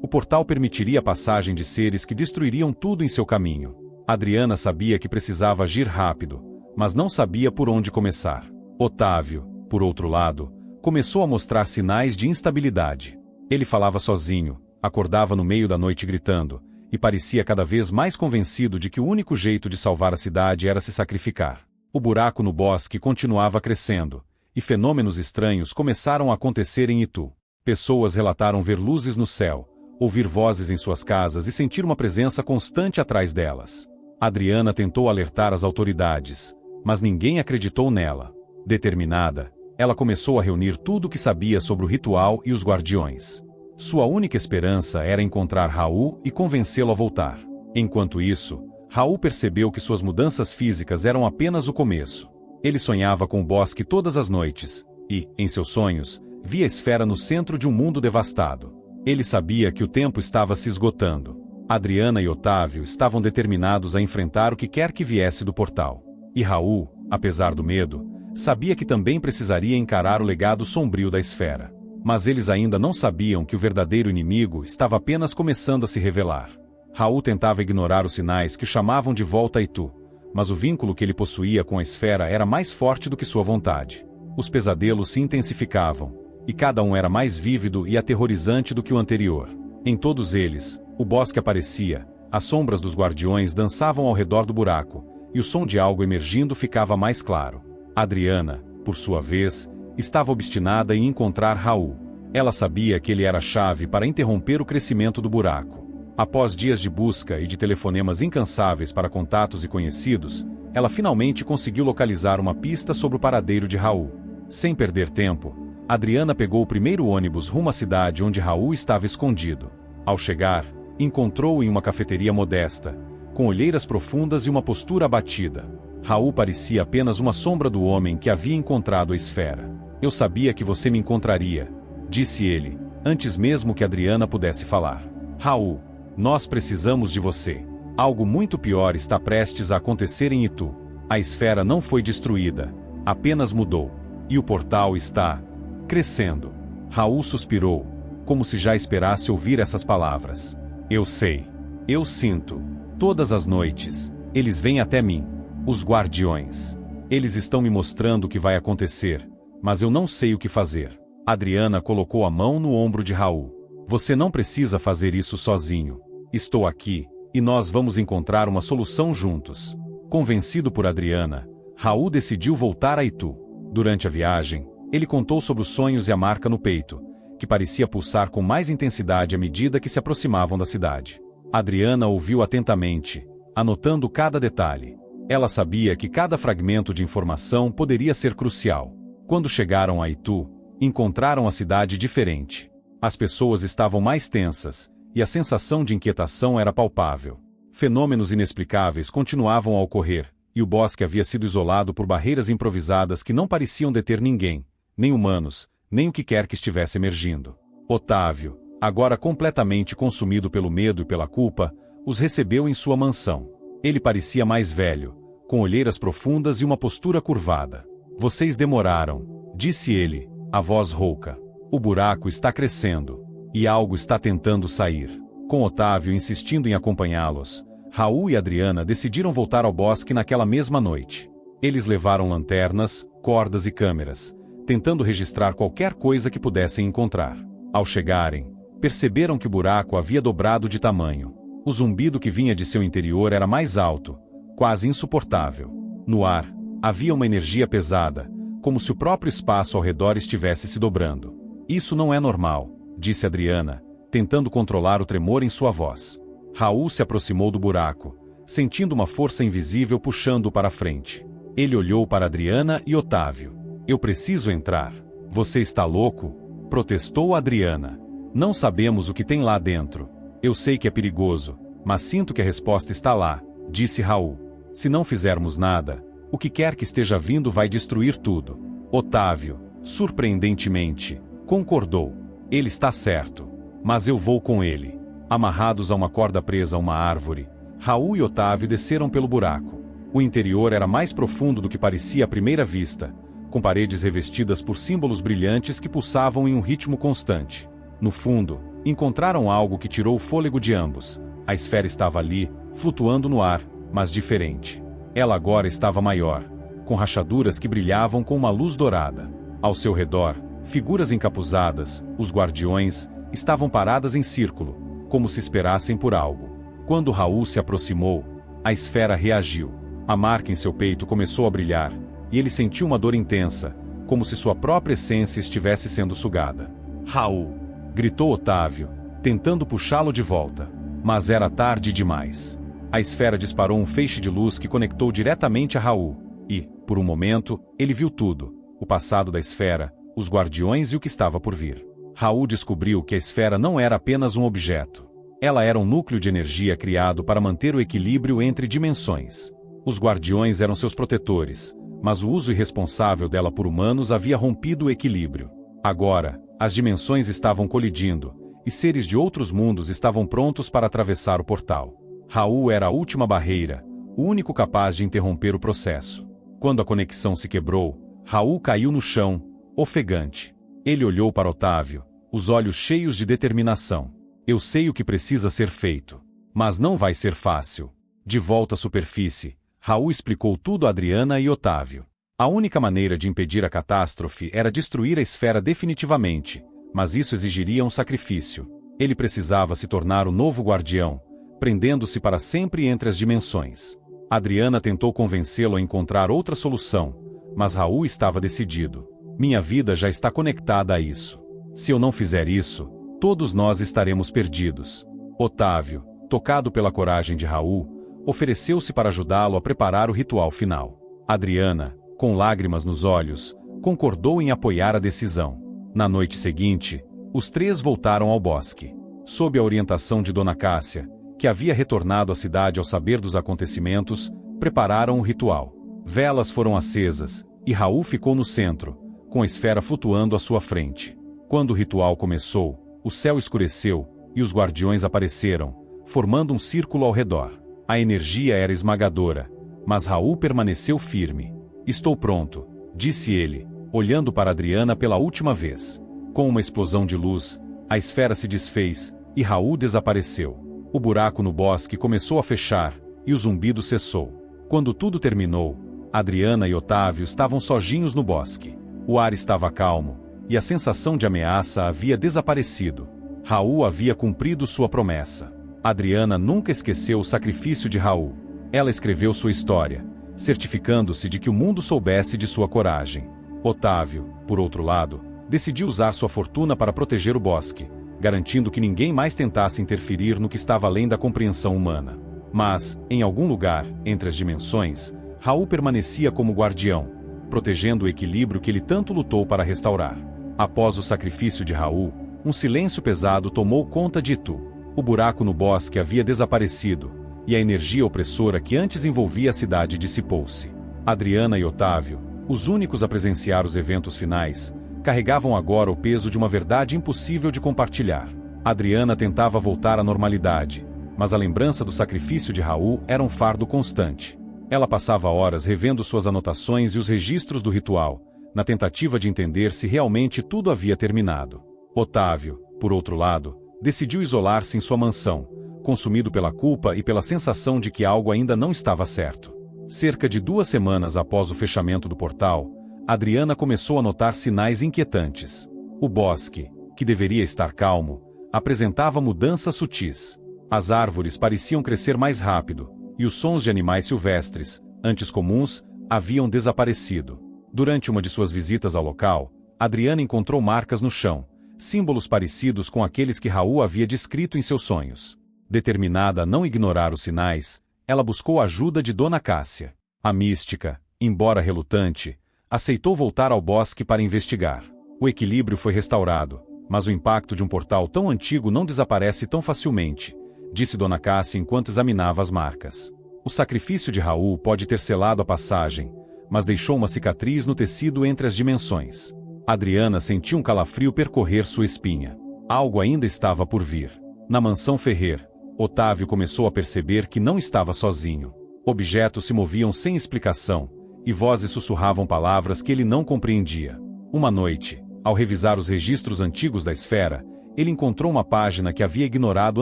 o portal permitiria a passagem de seres que destruiriam tudo em seu caminho. Adriana sabia que precisava agir rápido, mas não sabia por onde começar. Otávio, por outro lado, começou a mostrar sinais de instabilidade. Ele falava sozinho, acordava no meio da noite gritando, e parecia cada vez mais convencido de que o único jeito de salvar a cidade era se sacrificar. O buraco no bosque continuava crescendo, e fenômenos estranhos começaram a acontecer em Itu. Pessoas relataram ver luzes no céu, ouvir vozes em suas casas e sentir uma presença constante atrás delas. Adriana tentou alertar as autoridades, mas ninguém acreditou nela. Determinada, ela começou a reunir tudo o que sabia sobre o ritual e os guardiões. Sua única esperança era encontrar Raul e convencê-lo a voltar. Enquanto isso, Raul percebeu que suas mudanças físicas eram apenas o começo. Ele sonhava com o bosque todas as noites, e, em seus sonhos, via a esfera no centro de um mundo devastado. Ele sabia que o tempo estava se esgotando. Adriana e Otávio estavam determinados a enfrentar o que quer que viesse do portal. E Raul, apesar do medo, sabia que também precisaria encarar o legado sombrio da esfera. Mas eles ainda não sabiam que o verdadeiro inimigo estava apenas começando a se revelar. Raul tentava ignorar os sinais que o chamavam de volta a Itu, mas o vínculo que ele possuía com a esfera era mais forte do que sua vontade. Os pesadelos se intensificavam, e cada um era mais vívido e aterrorizante do que o anterior. Em todos eles, o bosque aparecia, as sombras dos guardiões dançavam ao redor do buraco, e o som de algo emergindo ficava mais claro. Adriana, por sua vez, estava obstinada em encontrar Raul. Ela sabia que ele era a chave para interromper o crescimento do buraco. Após dias de busca e de telefonemas incansáveis para contatos e conhecidos, ela finalmente conseguiu localizar uma pista sobre o paradeiro de Raul. Sem perder tempo, Adriana pegou o primeiro ônibus rumo à cidade onde Raul estava escondido. Ao chegar, encontrou-o em uma cafeteria modesta, com olheiras profundas e uma postura abatida. Raul parecia apenas uma sombra do homem que havia encontrado a esfera. "Eu sabia que você me encontraria", disse ele, antes mesmo que Adriana pudesse falar. "Raul, nós precisamos de você. Algo muito pior está prestes a acontecer em Itu. A esfera não foi destruída, apenas mudou. E o portal está crescendo." Raul suspirou, como se já esperasse ouvir essas palavras. "Eu sei. Eu sinto. Todas as noites, eles vêm até mim. Os guardiões. Eles estão me mostrando o que vai acontecer, mas eu não sei o que fazer." Adriana colocou a mão no ombro de Raul. Você não precisa fazer isso sozinho. Estou aqui, e nós vamos encontrar uma solução juntos. Convencido por Adriana, Raul decidiu voltar a Itu. Durante a viagem, ele contou sobre os sonhos e a marca no peito, que parecia pulsar com mais intensidade à medida que se aproximavam da cidade. Adriana ouviu atentamente, anotando cada detalhe. Ela sabia que cada fragmento de informação poderia ser crucial. Quando chegaram a Itu, encontraram a cidade diferente. As pessoas estavam mais tensas, e a sensação de inquietação era palpável. Fenômenos inexplicáveis continuavam a ocorrer, e o bosque havia sido isolado por barreiras improvisadas que não pareciam deter ninguém, nem humanos, nem o que quer que estivesse emergindo. Otávio, agora completamente consumido pelo medo e pela culpa, os recebeu em sua mansão. Ele parecia mais velho, com olheiras profundas e uma postura curvada. Vocês demoraram, disse ele, a voz rouca. O buraco está crescendo, e algo está tentando sair. Com Otávio insistindo em acompanhá-los, Raul e Adriana decidiram voltar ao bosque naquela mesma noite. Eles levaram lanternas, cordas e câmeras, tentando registrar qualquer coisa que pudessem encontrar. Ao chegarem, perceberam que o buraco havia dobrado de tamanho. O zumbido que vinha de seu interior era mais alto, quase insuportável. No ar, havia uma energia pesada, como se o próprio espaço ao redor estivesse se dobrando. Isso não é normal, disse Adriana, tentando controlar o tremor em sua voz. Raul se aproximou do buraco, sentindo uma força invisível puxando-o para a frente. Ele olhou para Adriana e Otávio. Eu preciso entrar. Você está louco? Protestou Adriana. Não sabemos o que tem lá dentro. Eu sei que é perigoso, mas sinto que a resposta está lá, disse Raul. Se não fizermos nada, o que quer que esteja vindo vai destruir tudo. Otávio, surpreendentemente, concordou. Ele está certo. Mas eu vou com ele. Amarrados a uma corda presa a uma árvore, Raul e Otávio desceram pelo buraco. O interior era mais profundo do que parecia à primeira vista, com paredes revestidas por símbolos brilhantes que pulsavam em um ritmo constante. No fundo, encontraram algo que tirou o fôlego de ambos. A esfera estava ali, flutuando no ar, mas diferente. Ela agora estava maior, com rachaduras que brilhavam com uma luz dourada. Ao seu redor, figuras encapuzadas, os guardiões, estavam paradas em círculo, como se esperassem por algo. Quando Raul se aproximou, a esfera reagiu. A marca em seu peito começou a brilhar, e ele sentiu uma dor intensa, como se sua própria essência estivesse sendo sugada. Raul! Gritou Otávio, tentando puxá-lo de volta. Mas era tarde demais. A esfera disparou um feixe de luz que conectou diretamente a Raul, e, por um momento, ele viu tudo: o passado da esfera, os guardiões e o que estava por vir. Raul descobriu que a esfera não era apenas um objeto. Ela era um núcleo de energia criado para manter o equilíbrio entre dimensões. Os guardiões eram seus protetores, mas o uso irresponsável dela por humanos havia rompido o equilíbrio. Agora, as dimensões estavam colidindo, e seres de outros mundos estavam prontos para atravessar o portal. Raul era a última barreira, o único capaz de interromper o processo. Quando a conexão se quebrou, Raul caiu no chão, ofegante. Ele olhou para Otávio, os olhos cheios de determinação. Eu sei o que precisa ser feito. Mas não vai ser fácil. De volta à superfície, Raul explicou tudo a Adriana e Otávio. A única maneira de impedir a catástrofe era destruir a esfera definitivamente, mas isso exigiria um sacrifício. Ele precisava se tornar o novo guardião, prendendo-se para sempre entre as dimensões. Adriana tentou convencê-lo a encontrar outra solução, mas Raul estava decidido. Minha vida já está conectada a isso. Se eu não fizer isso, todos nós estaremos perdidos. Otávio, tocado pela coragem de Raul, ofereceu-se para ajudá-lo a preparar o ritual final. Adriana, com lágrimas nos olhos, concordou em apoiar a decisão. Na noite seguinte, os três voltaram ao bosque. Sob a orientação de Dona Cássia, que havia retornado à cidade ao saber dos acontecimentos, prepararam o ritual. Velas foram acesas, e Raul ficou no centro, com a esfera flutuando à sua frente. Quando o ritual começou, o céu escureceu, e os guardiões apareceram, formando um círculo ao redor. A energia era esmagadora, mas Raul permaneceu firme. Estou pronto, disse ele, olhando para Adriana pela última vez. Com uma explosão de luz, a esfera se desfez, e Raul desapareceu. O buraco no bosque começou a fechar, e o zumbido cessou. Quando tudo terminou, Adriana e Otávio estavam sozinhos no bosque. O ar estava calmo, e a sensação de ameaça havia desaparecido. Raul havia cumprido sua promessa. Adriana nunca esqueceu o sacrifício de Raul. Ela escreveu sua história, certificando-se de que o mundo soubesse de sua coragem. Otávio, por outro lado, decidiu usar sua fortuna para proteger o bosque, garantindo que ninguém mais tentasse interferir no que estava além da compreensão humana. Mas, em algum lugar, entre as dimensões, Raul permanecia como guardião, protegendo o equilíbrio que ele tanto lutou para restaurar. Após o sacrifício de Raul, um silêncio pesado tomou conta de Itu. O buraco no bosque havia desaparecido, e a energia opressora que antes envolvia a cidade dissipou-se. Adriana e Otávio, os únicos a presenciar os eventos finais, carregavam agora o peso de uma verdade impossível de compartilhar. Adriana tentava voltar à normalidade, mas a lembrança do sacrifício de Raul era um fardo constante. Ela passava horas revendo suas anotações e os registros do ritual, na tentativa de entender se realmente tudo havia terminado. Otávio, por outro lado, decidiu isolar-se em sua mansão, consumido pela culpa e pela sensação de que algo ainda não estava certo. Cerca de 2 semanas após o fechamento do portal, Adriana começou a notar sinais inquietantes. O bosque, que deveria estar calmo, apresentava mudanças sutis. As árvores pareciam crescer mais rápido, e os sons de animais silvestres, antes comuns, haviam desaparecido. Durante uma de suas visitas ao local, Adriana encontrou marcas no chão, símbolos parecidos com aqueles que Raul havia descrito em seus sonhos. Determinada a não ignorar os sinais, ela buscou a ajuda de Dona Cássia. A mística, embora relutante, aceitou voltar ao bosque para investigar. O equilíbrio foi restaurado, mas o impacto de um portal tão antigo não desaparece tão facilmente, disse Dona Cássia enquanto examinava as marcas. O sacrifício de Raul pode ter selado a passagem, mas deixou uma cicatriz no tecido entre as dimensões. Adriana sentiu um calafrio percorrer sua espinha. Algo ainda estava por vir. Na mansão Ferrer, Otávio começou a perceber que não estava sozinho. Objetos se moviam sem explicação, e vozes sussurravam palavras que ele não compreendia. Uma noite, ao revisar os registros antigos da esfera, ele encontrou uma página que havia ignorado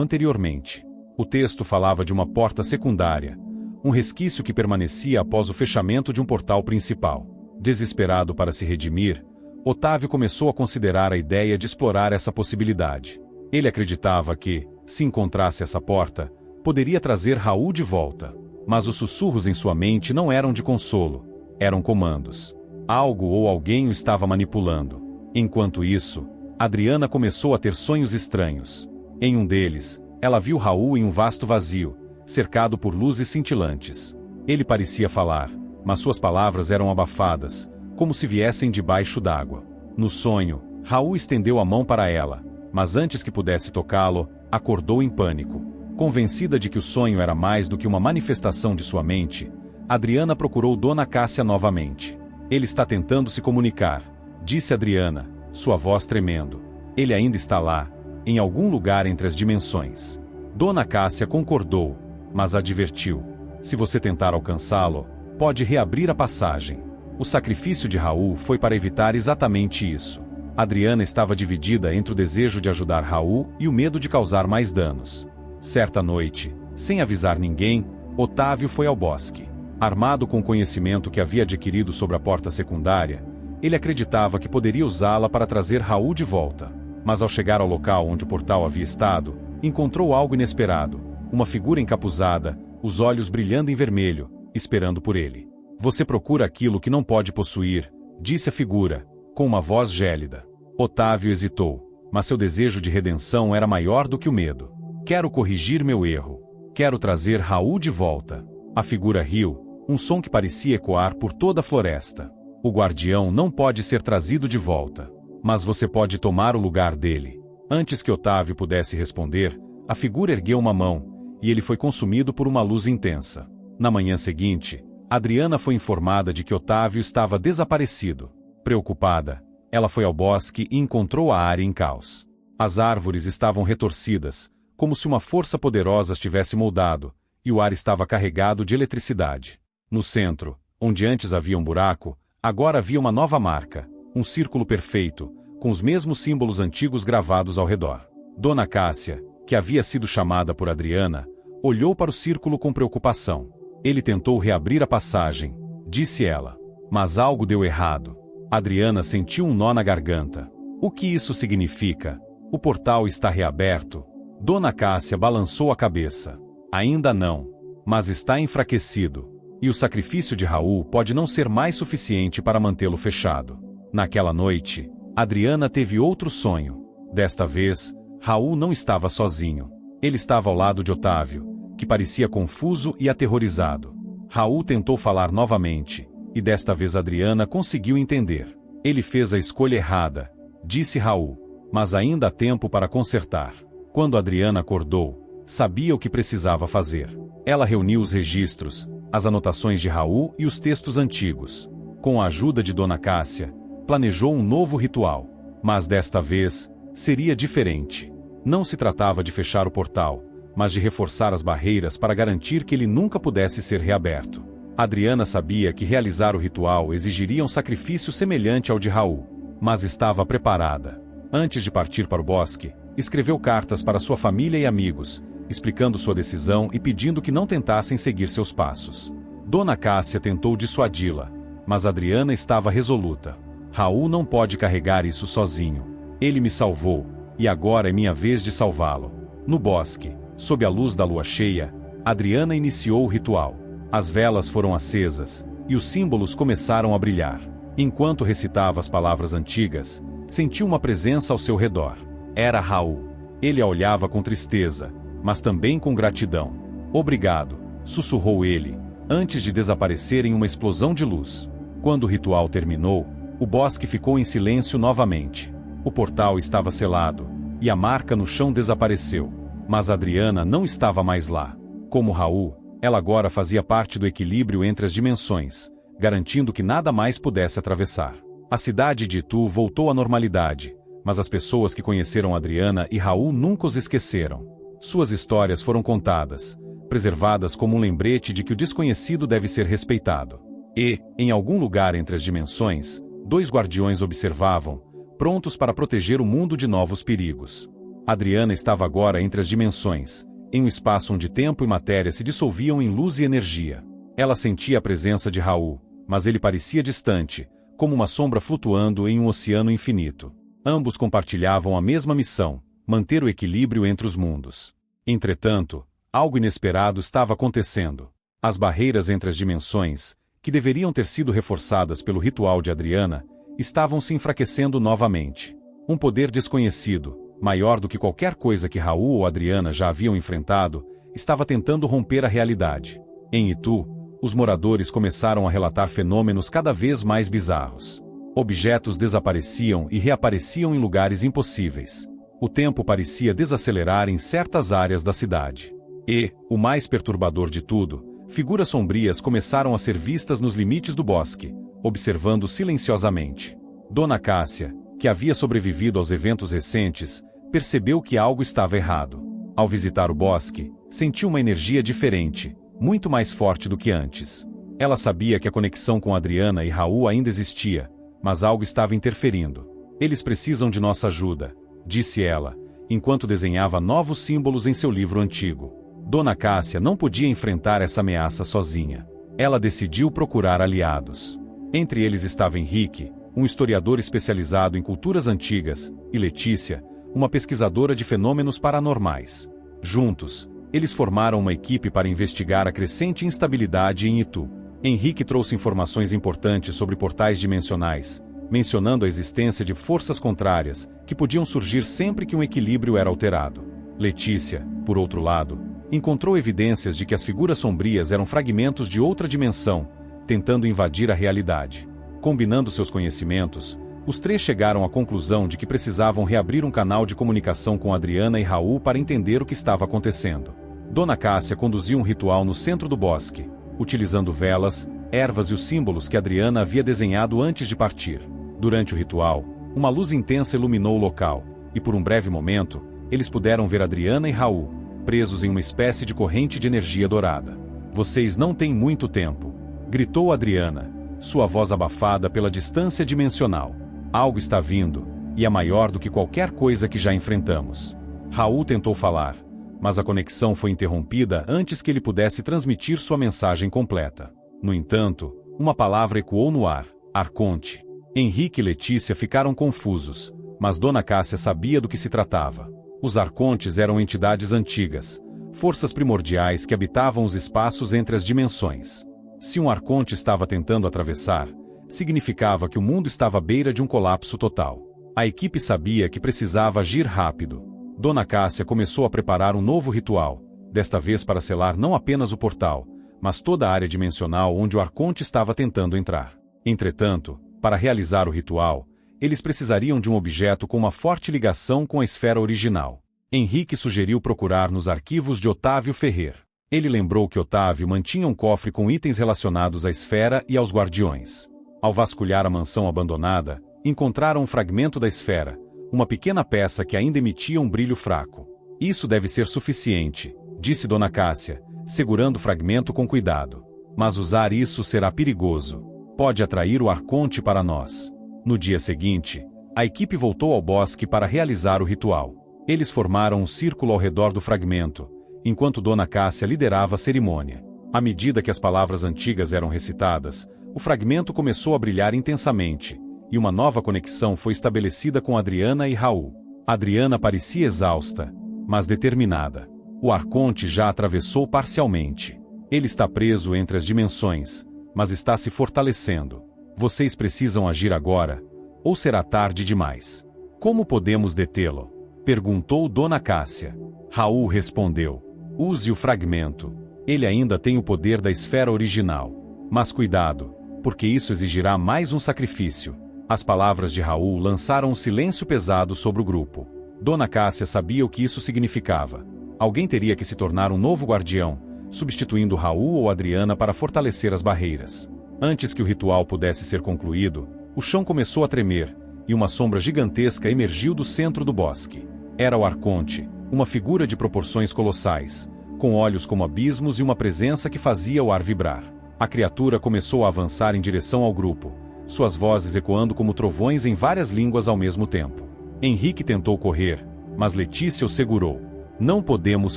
anteriormente. O texto falava de uma porta secundária, um resquício que permanecia após o fechamento de um portal principal. Desesperado para se redimir, Otávio começou a considerar a ideia de explorar essa possibilidade. Ele acreditava que, se encontrasse essa porta, poderia trazer Raul de volta. Mas os sussurros em sua mente não eram de consolo, eram comandos. Algo ou alguém o estava manipulando. Enquanto isso, Adriana começou a ter sonhos estranhos. Em um deles, ela viu Raul em um vasto vazio, cercado por luzes cintilantes. Ele parecia falar, mas suas palavras eram abafadas, como se viessem debaixo d'água. No sonho, Raul estendeu a mão para ela, mas antes que pudesse tocá-lo, acordou em pânico. Convencida de que o sonho era mais do que uma manifestação de sua mente, Adriana procurou Dona Cássia novamente. Ele está tentando se comunicar, disse Adriana, sua voz tremendo. Ele ainda está lá, em algum lugar entre as dimensões. Dona Cássia concordou, mas advertiu: se você tentar alcançá-lo, pode reabrir a passagem. O sacrifício de Raul foi para evitar exatamente isso. Adriana estava dividida entre o desejo de ajudar Raul e o medo de causar mais danos. Certa noite, sem avisar ninguém, Otávio foi ao bosque. Armado com o conhecimento que havia adquirido sobre a porta secundária, ele acreditava que poderia usá-la para trazer Raul de volta. Mas ao chegar ao local onde o portal havia estado, encontrou algo inesperado, uma figura encapuzada, os olhos brilhando em vermelho, esperando por ele. Você procura aquilo que não pode possuir, disse a figura, com uma voz gélida. Otávio hesitou, mas seu desejo de redenção era maior do que o medo. Quero corrigir meu erro. Quero trazer Raul de volta. A figura riu, um som que parecia ecoar por toda a floresta. O guardião não pode ser trazido de volta, mas você pode tomar o lugar dele. Antes que Otávio pudesse responder, a figura ergueu uma mão, e ele foi consumido por uma luz intensa. Na manhã seguinte, Adriana foi informada de que Otávio estava desaparecido. Preocupada, ela foi ao bosque e encontrou a área em caos. As árvores estavam retorcidas, como se uma força poderosa as tivesse moldado, e o ar estava carregado de eletricidade. No centro, onde antes havia um buraco, agora havia uma nova marca, um círculo perfeito, com os mesmos símbolos antigos gravados ao redor. Dona Cássia, que havia sido chamada por Adriana, olhou para o círculo com preocupação. Ele tentou reabrir a passagem, disse ela. Mas algo deu errado. Adriana sentiu um nó na garganta. O que isso significa? O portal está reaberto? Dona Cássia balançou a cabeça. Ainda não. Mas está enfraquecido. E o sacrifício de Raul pode não ser mais suficiente para mantê-lo fechado. Naquela noite, Adriana teve outro sonho. Desta vez, Raul não estava sozinho. Ele estava ao lado de Otávio, que parecia confuso e aterrorizado. Raul tentou falar novamente, e desta vez Adriana conseguiu entender. Ele fez a escolha errada, disse Raul, mas ainda há tempo para consertar. Quando Adriana acordou, sabia o que precisava fazer. Ela reuniu os registros, as anotações de Raul e os textos antigos. Com a ajuda de Dona Cássia, planejou um novo ritual. Mas desta vez, seria diferente. Não se tratava de fechar o portal, mas de reforçar as barreiras para garantir que ele nunca pudesse ser reaberto. Adriana sabia que realizar o ritual exigiria um sacrifício semelhante ao de Raul, mas estava preparada. Antes de partir para o bosque, escreveu cartas para sua família e amigos, explicando sua decisão e pedindo que não tentassem seguir seus passos. Dona Cássia tentou dissuadi-la, mas Adriana estava resoluta. Raul não pode carregar isso sozinho. Ele me salvou, e agora é minha vez de salvá-lo. No bosque, sob a luz da lua cheia, Adriana iniciou o ritual. As velas foram acesas, e os símbolos começaram a brilhar. Enquanto recitava as palavras antigas, sentiu uma presença ao seu redor. Era Raul. Ele a olhava com tristeza, mas também com gratidão. Obrigado, sussurrou ele, antes de desaparecer em uma explosão de luz. Quando o ritual terminou, o bosque ficou em silêncio novamente. O portal estava selado, e a marca no chão desapareceu. Mas Adriana não estava mais lá. Como Raul, ela agora fazia parte do equilíbrio entre as dimensões, garantindo que nada mais pudesse atravessar. A cidade de Itu voltou à normalidade, mas as pessoas que conheceram Adriana e Raul nunca os esqueceram. Suas histórias foram contadas, preservadas como um lembrete de que o desconhecido deve ser respeitado. E, em algum lugar entre as dimensões, 2 guardiões observavam, prontos para proteger o mundo de novos perigos. Adriana estava agora entre as dimensões, em um espaço onde tempo e matéria se dissolviam em luz e energia. Ela sentia a presença de Raul, mas ele parecia distante, como uma sombra flutuando em um oceano infinito. Ambos compartilhavam a mesma missão, manter o equilíbrio entre os mundos. Entretanto, algo inesperado estava acontecendo. As barreiras entre as dimensões, que deveriam ter sido reforçadas pelo ritual de Adriana, estavam se enfraquecendo novamente. Um poder desconhecido, maior do que qualquer coisa que Raul ou Adriana já haviam enfrentado, estava tentando romper a realidade. Em Itu, os moradores começaram a relatar fenômenos cada vez mais bizarros. Objetos desapareciam e reapareciam em lugares impossíveis. O tempo parecia desacelerar em certas áreas da cidade. E, o mais perturbador de tudo, figuras sombrias começaram a ser vistas nos limites do bosque, observando silenciosamente. Dona Cássia, que havia sobrevivido aos eventos recentes, percebeu que algo estava errado. Ao visitar o bosque, sentiu uma energia diferente, muito mais forte do que antes. Ela sabia que a conexão com Adriana e Raul ainda existia, mas algo estava interferindo. Eles precisam de nossa ajuda, disse ela, enquanto desenhava novos símbolos em seu livro antigo. Dona Cássia não podia enfrentar essa ameaça sozinha. Ela decidiu procurar aliados. Entre eles estava Henrique, um historiador especializado em culturas antigas, e Letícia, uma pesquisadora de fenômenos paranormais. Juntos, eles formaram uma equipe para investigar a crescente instabilidade em Itu. Henrique trouxe informações importantes sobre portais dimensionais, mencionando a existência de forças contrárias, que podiam surgir sempre que um equilíbrio era alterado. Letícia, por outro lado, encontrou evidências de que as figuras sombrias eram fragmentos de outra dimensão, tentando invadir a realidade. Combinando seus conhecimentos, os 3 chegaram à conclusão de que precisavam reabrir um canal de comunicação com Adriana e Raul para entender o que estava acontecendo. Dona Cássia conduziu um ritual no centro do bosque, utilizando velas, ervas e os símbolos que Adriana havia desenhado antes de partir. Durante o ritual, uma luz intensa iluminou o local, e por um breve momento, eles puderam ver Adriana e Raul, presos em uma espécie de corrente de energia dourada. "Vocês não têm muito tempo", gritou Adriana, sua voz abafada pela distância dimensional. "Algo está vindo, e é maior do que qualquer coisa que já enfrentamos." Raul tentou falar, mas a conexão foi interrompida antes que ele pudesse transmitir sua mensagem completa. No entanto, uma palavra ecoou no ar: Arconte. Henrique e Letícia ficaram confusos, Mas Dona Cássia sabia do que se tratava. Os arcontes eram entidades antigas, forças primordiais que habitavam os espaços entre as dimensões. Se um arconte estava tentando atravessar, significava que o mundo estava à beira de um colapso total. A equipe sabia que precisava agir rápido. Dona Cássia começou a preparar um novo ritual, desta vez para selar não apenas o portal, mas toda a área dimensional onde o arconte estava tentando entrar. Entretanto, para realizar o ritual, eles precisariam de um objeto com uma forte ligação com a esfera original. Henrique sugeriu procurar nos arquivos de Otávio Ferrer. Ele lembrou que Otávio mantinha um cofre com itens relacionados à esfera e aos guardiões. Ao vasculhar a mansão abandonada, encontraram um fragmento da esfera, uma pequena peça que ainda emitia um brilho fraco. Isso deve ser suficiente, disse Dona Cássia, segurando o fragmento com cuidado. Mas usar isso será perigoso. Pode atrair o arconte para nós. No dia seguinte, a equipe voltou ao bosque para realizar o ritual. Eles formaram um círculo ao redor do fragmento, enquanto Dona Cássia liderava a cerimônia. À medida que as palavras antigas eram recitadas, o fragmento começou a brilhar intensamente, e uma nova conexão foi estabelecida com Adriana e Raul. Adriana parecia exausta, mas determinada. O arconte já atravessou parcialmente. Ele está preso entre as dimensões, mas está se fortalecendo. Vocês precisam agir agora, ou será tarde demais. Como podemos detê-lo? Perguntou Dona Cássia. Raul respondeu. Use o fragmento. Ele ainda tem o poder da esfera original. Mas cuidado, porque isso exigirá mais um sacrifício. As palavras de Raul lançaram um silêncio pesado sobre o grupo. Dona Cássia sabia o que isso significava. Alguém teria que se tornar um novo guardião, substituindo Raul ou Adriana para fortalecer as barreiras. Antes que o ritual pudesse ser concluído, o chão começou a tremer, e uma sombra gigantesca emergiu do centro do bosque. Era o arconte, uma figura de proporções colossais, com olhos como abismos e uma presença que fazia o ar vibrar. A criatura começou a avançar em direção ao grupo, suas vozes ecoando como trovões em várias línguas ao mesmo tempo. Henrique tentou correr, mas Letícia o segurou. Não podemos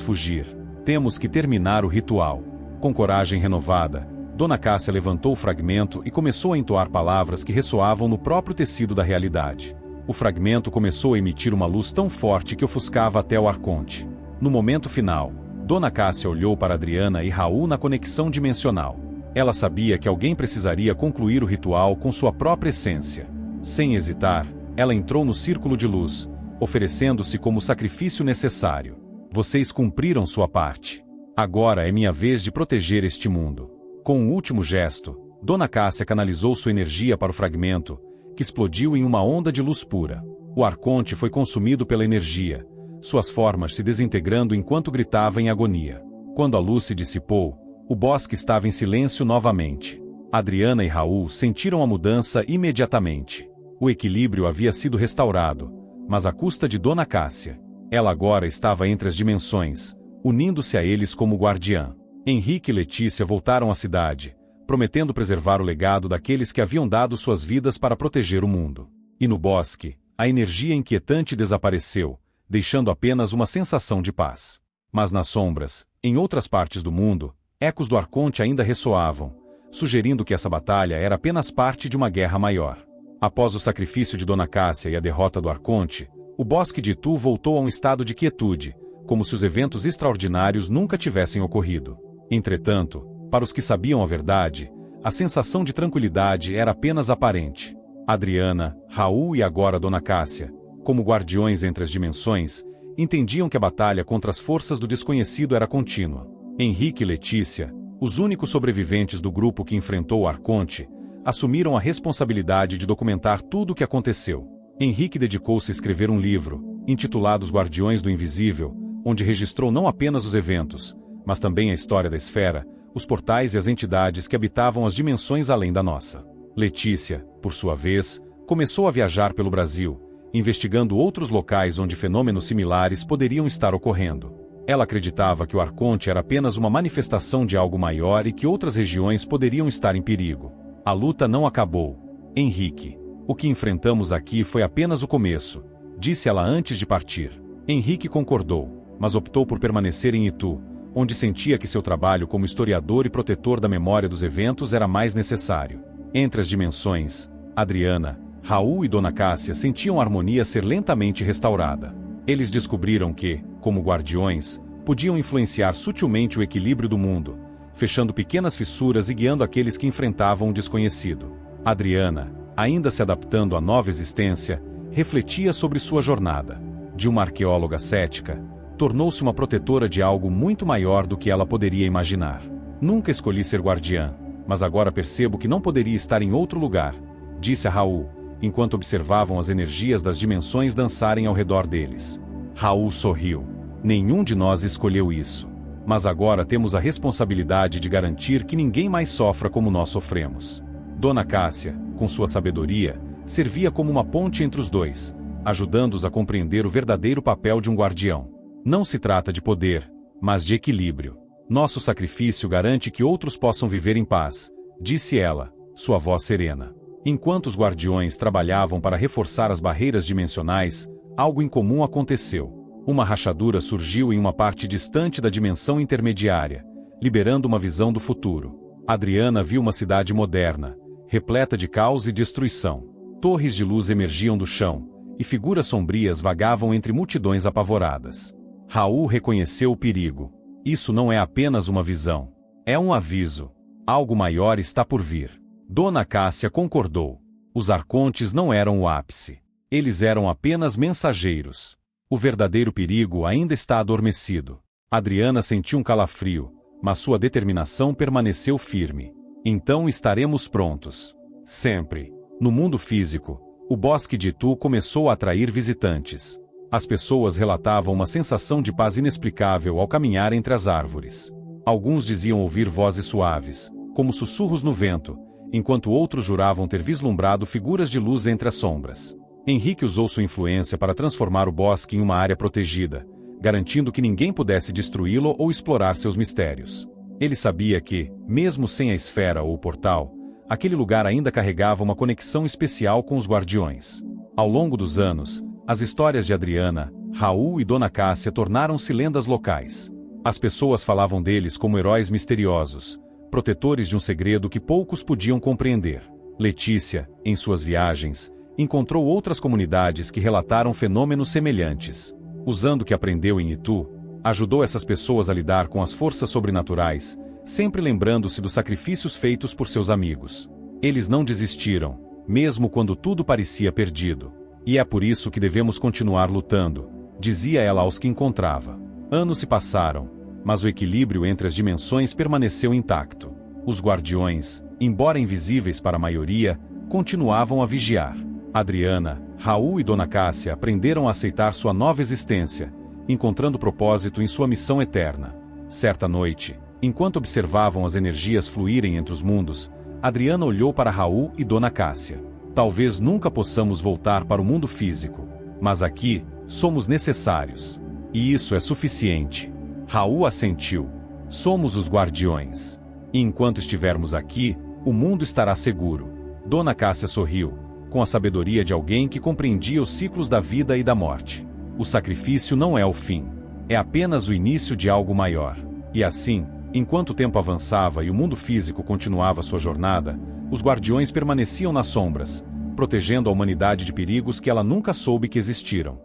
fugir. Temos que terminar o ritual. Com coragem renovada, Dona Cássia levantou o fragmento e começou a entoar palavras que ressoavam no próprio tecido da realidade. O fragmento começou a emitir uma luz tão forte que ofuscava até o arconte. No momento final, Dona Cássia olhou para Adriana e Raul na conexão dimensional. Ela sabia que alguém precisaria concluir o ritual com sua própria essência. Sem hesitar, ela entrou no círculo de luz, oferecendo-se como sacrifício necessário. Vocês cumpriram sua parte. Agora é minha vez de proteger este mundo. Com um último gesto, Dona Cássia canalizou sua energia para o fragmento, que explodiu em uma onda de luz pura. O arconte foi consumido pela energia, suas formas se desintegrando enquanto gritava em agonia. Quando a luz se dissipou, o bosque estava em silêncio novamente. Adriana e Raul sentiram a mudança imediatamente. O equilíbrio havia sido restaurado, mas à custa de Dona Cássia. Ela agora estava entre as dimensões, unindo-se a eles como guardiã. Henrique e Letícia voltaram à cidade, prometendo preservar o legado daqueles que haviam dado suas vidas para proteger o mundo. E no bosque, a energia inquietante desapareceu, deixando apenas uma sensação de paz. Mas nas sombras, em outras partes do mundo, ecos do arconte ainda ressoavam, sugerindo que essa batalha era apenas parte de uma guerra maior. Após o sacrifício de Dona Cássia e a derrota do arconte, o bosque de Itu voltou a um estado de quietude, como se os eventos extraordinários nunca tivessem ocorrido. Entretanto, para os que sabiam a verdade, a sensação de tranquilidade era apenas aparente. Adriana, Raul e agora Dona Cássia, como guardiões entre as dimensões, entendiam que a batalha contra as forças do desconhecido era contínua. Henrique e Letícia, os únicos sobreviventes do grupo que enfrentou o arconte, assumiram a responsabilidade de documentar tudo o que aconteceu. Henrique dedicou-se a escrever um livro, intitulado Os Guardiões do Invisível, onde registrou não apenas os eventos, mas também a história da esfera, os portais e as entidades que habitavam as dimensões além da nossa. Letícia, por sua vez, começou a viajar pelo Brasil, investigando outros locais onde fenômenos similares poderiam estar ocorrendo. Ela acreditava que o arconte era apenas uma manifestação de algo maior e que outras regiões poderiam estar em perigo. A luta não acabou. Henrique, o que enfrentamos aqui foi apenas o começo, disse ela antes de partir. Henrique concordou, mas optou por permanecer em Itu, onde sentia que seu trabalho como historiador e protetor da memória dos eventos era mais necessário. Entre as dimensões, Adriana, Raul e Dona Cássia sentiam a harmonia ser lentamente restaurada. Eles descobriram que, como guardiões, podiam influenciar sutilmente o equilíbrio do mundo, fechando pequenas fissuras e guiando aqueles que enfrentavam o desconhecido. Adriana, ainda se adaptando à nova existência, refletia sobre sua jornada. De uma arqueóloga cética, tornou-se uma protetora de algo muito maior do que ela poderia imaginar. Nunca escolhi ser guardiã, mas agora percebo que não poderia estar em outro lugar, disse a Raul, enquanto observavam as energias das dimensões dançarem ao redor deles. Raul sorriu. Nenhum de nós escolheu isso. Mas agora temos a responsabilidade de garantir que ninguém mais sofra como nós sofremos. Dona Cássia, com sua sabedoria, servia como uma ponte entre os dois, ajudando-os a compreender o verdadeiro papel de um guardião. Não se trata de poder, mas de equilíbrio. Nosso sacrifício garante que outros possam viver em paz, disse ela, sua voz serena. Enquanto os guardiões trabalhavam para reforçar as barreiras dimensionais, algo incomum aconteceu. Uma rachadura surgiu em uma parte distante da dimensão intermediária, liberando uma visão do futuro. Adriana viu uma cidade moderna, repleta de caos e destruição. Torres de luz emergiam do chão, e figuras sombrias vagavam entre multidões apavoradas. Raul reconheceu o perigo. Isso não é apenas uma visão. É um aviso. Algo maior está por vir. Dona Cássia concordou. Os arcontes não eram o ápice. Eles eram apenas mensageiros. O verdadeiro perigo ainda está adormecido. Adriana sentiu um calafrio, mas sua determinação permaneceu firme. Então estaremos prontos. Sempre. No mundo físico, o bosque de Itu começou a atrair visitantes. As pessoas relatavam uma sensação de paz inexplicável ao caminhar entre as árvores. Alguns diziam ouvir vozes suaves, como sussurros no vento, enquanto outros juravam ter vislumbrado figuras de luz entre as sombras. Henrique usou sua influência para transformar o bosque em uma área protegida, garantindo que ninguém pudesse destruí-lo ou explorar seus mistérios. Ele sabia que, mesmo sem a esfera ou o portal, aquele lugar ainda carregava uma conexão especial com os guardiões. Ao longo dos anos, as histórias de Adriana, Raul e Dona Cássia tornaram-se lendas locais. As pessoas falavam deles como heróis misteriosos, protetores de um segredo que poucos podiam compreender. Letícia, em suas viagens, encontrou outras comunidades que relataram fenômenos semelhantes. Usando o que aprendeu em Itu, ajudou essas pessoas a lidar com as forças sobrenaturais, sempre lembrando-se dos sacrifícios feitos por seus amigos. Eles não desistiram, mesmo quando tudo parecia perdido. E é por isso que devemos continuar lutando, dizia ela aos que encontrava. Anos se passaram, mas o equilíbrio entre as dimensões permaneceu intacto. Os guardiões, embora invisíveis para a maioria, continuavam a vigiar. Adriana, Raul e Dona Cássia aprenderam a aceitar sua nova existência, encontrando propósito em sua missão eterna. Certa noite, enquanto observavam as energias fluírem entre os mundos, Adriana olhou para Raul e Dona Cássia. Talvez nunca possamos voltar para o mundo físico, mas aqui, somos necessários. E isso é suficiente. Raul assentiu. Somos os guardiões. E enquanto estivermos aqui, o mundo estará seguro. Dona Cássia sorriu, com a sabedoria de alguém que compreendia os ciclos da vida e da morte. O sacrifício não é o fim. É apenas o início de algo maior. E assim, enquanto o tempo avançava e o mundo físico continuava sua jornada, os guardiões permaneciam nas sombras, protegendo a humanidade de perigos que ela nunca soube que existiram.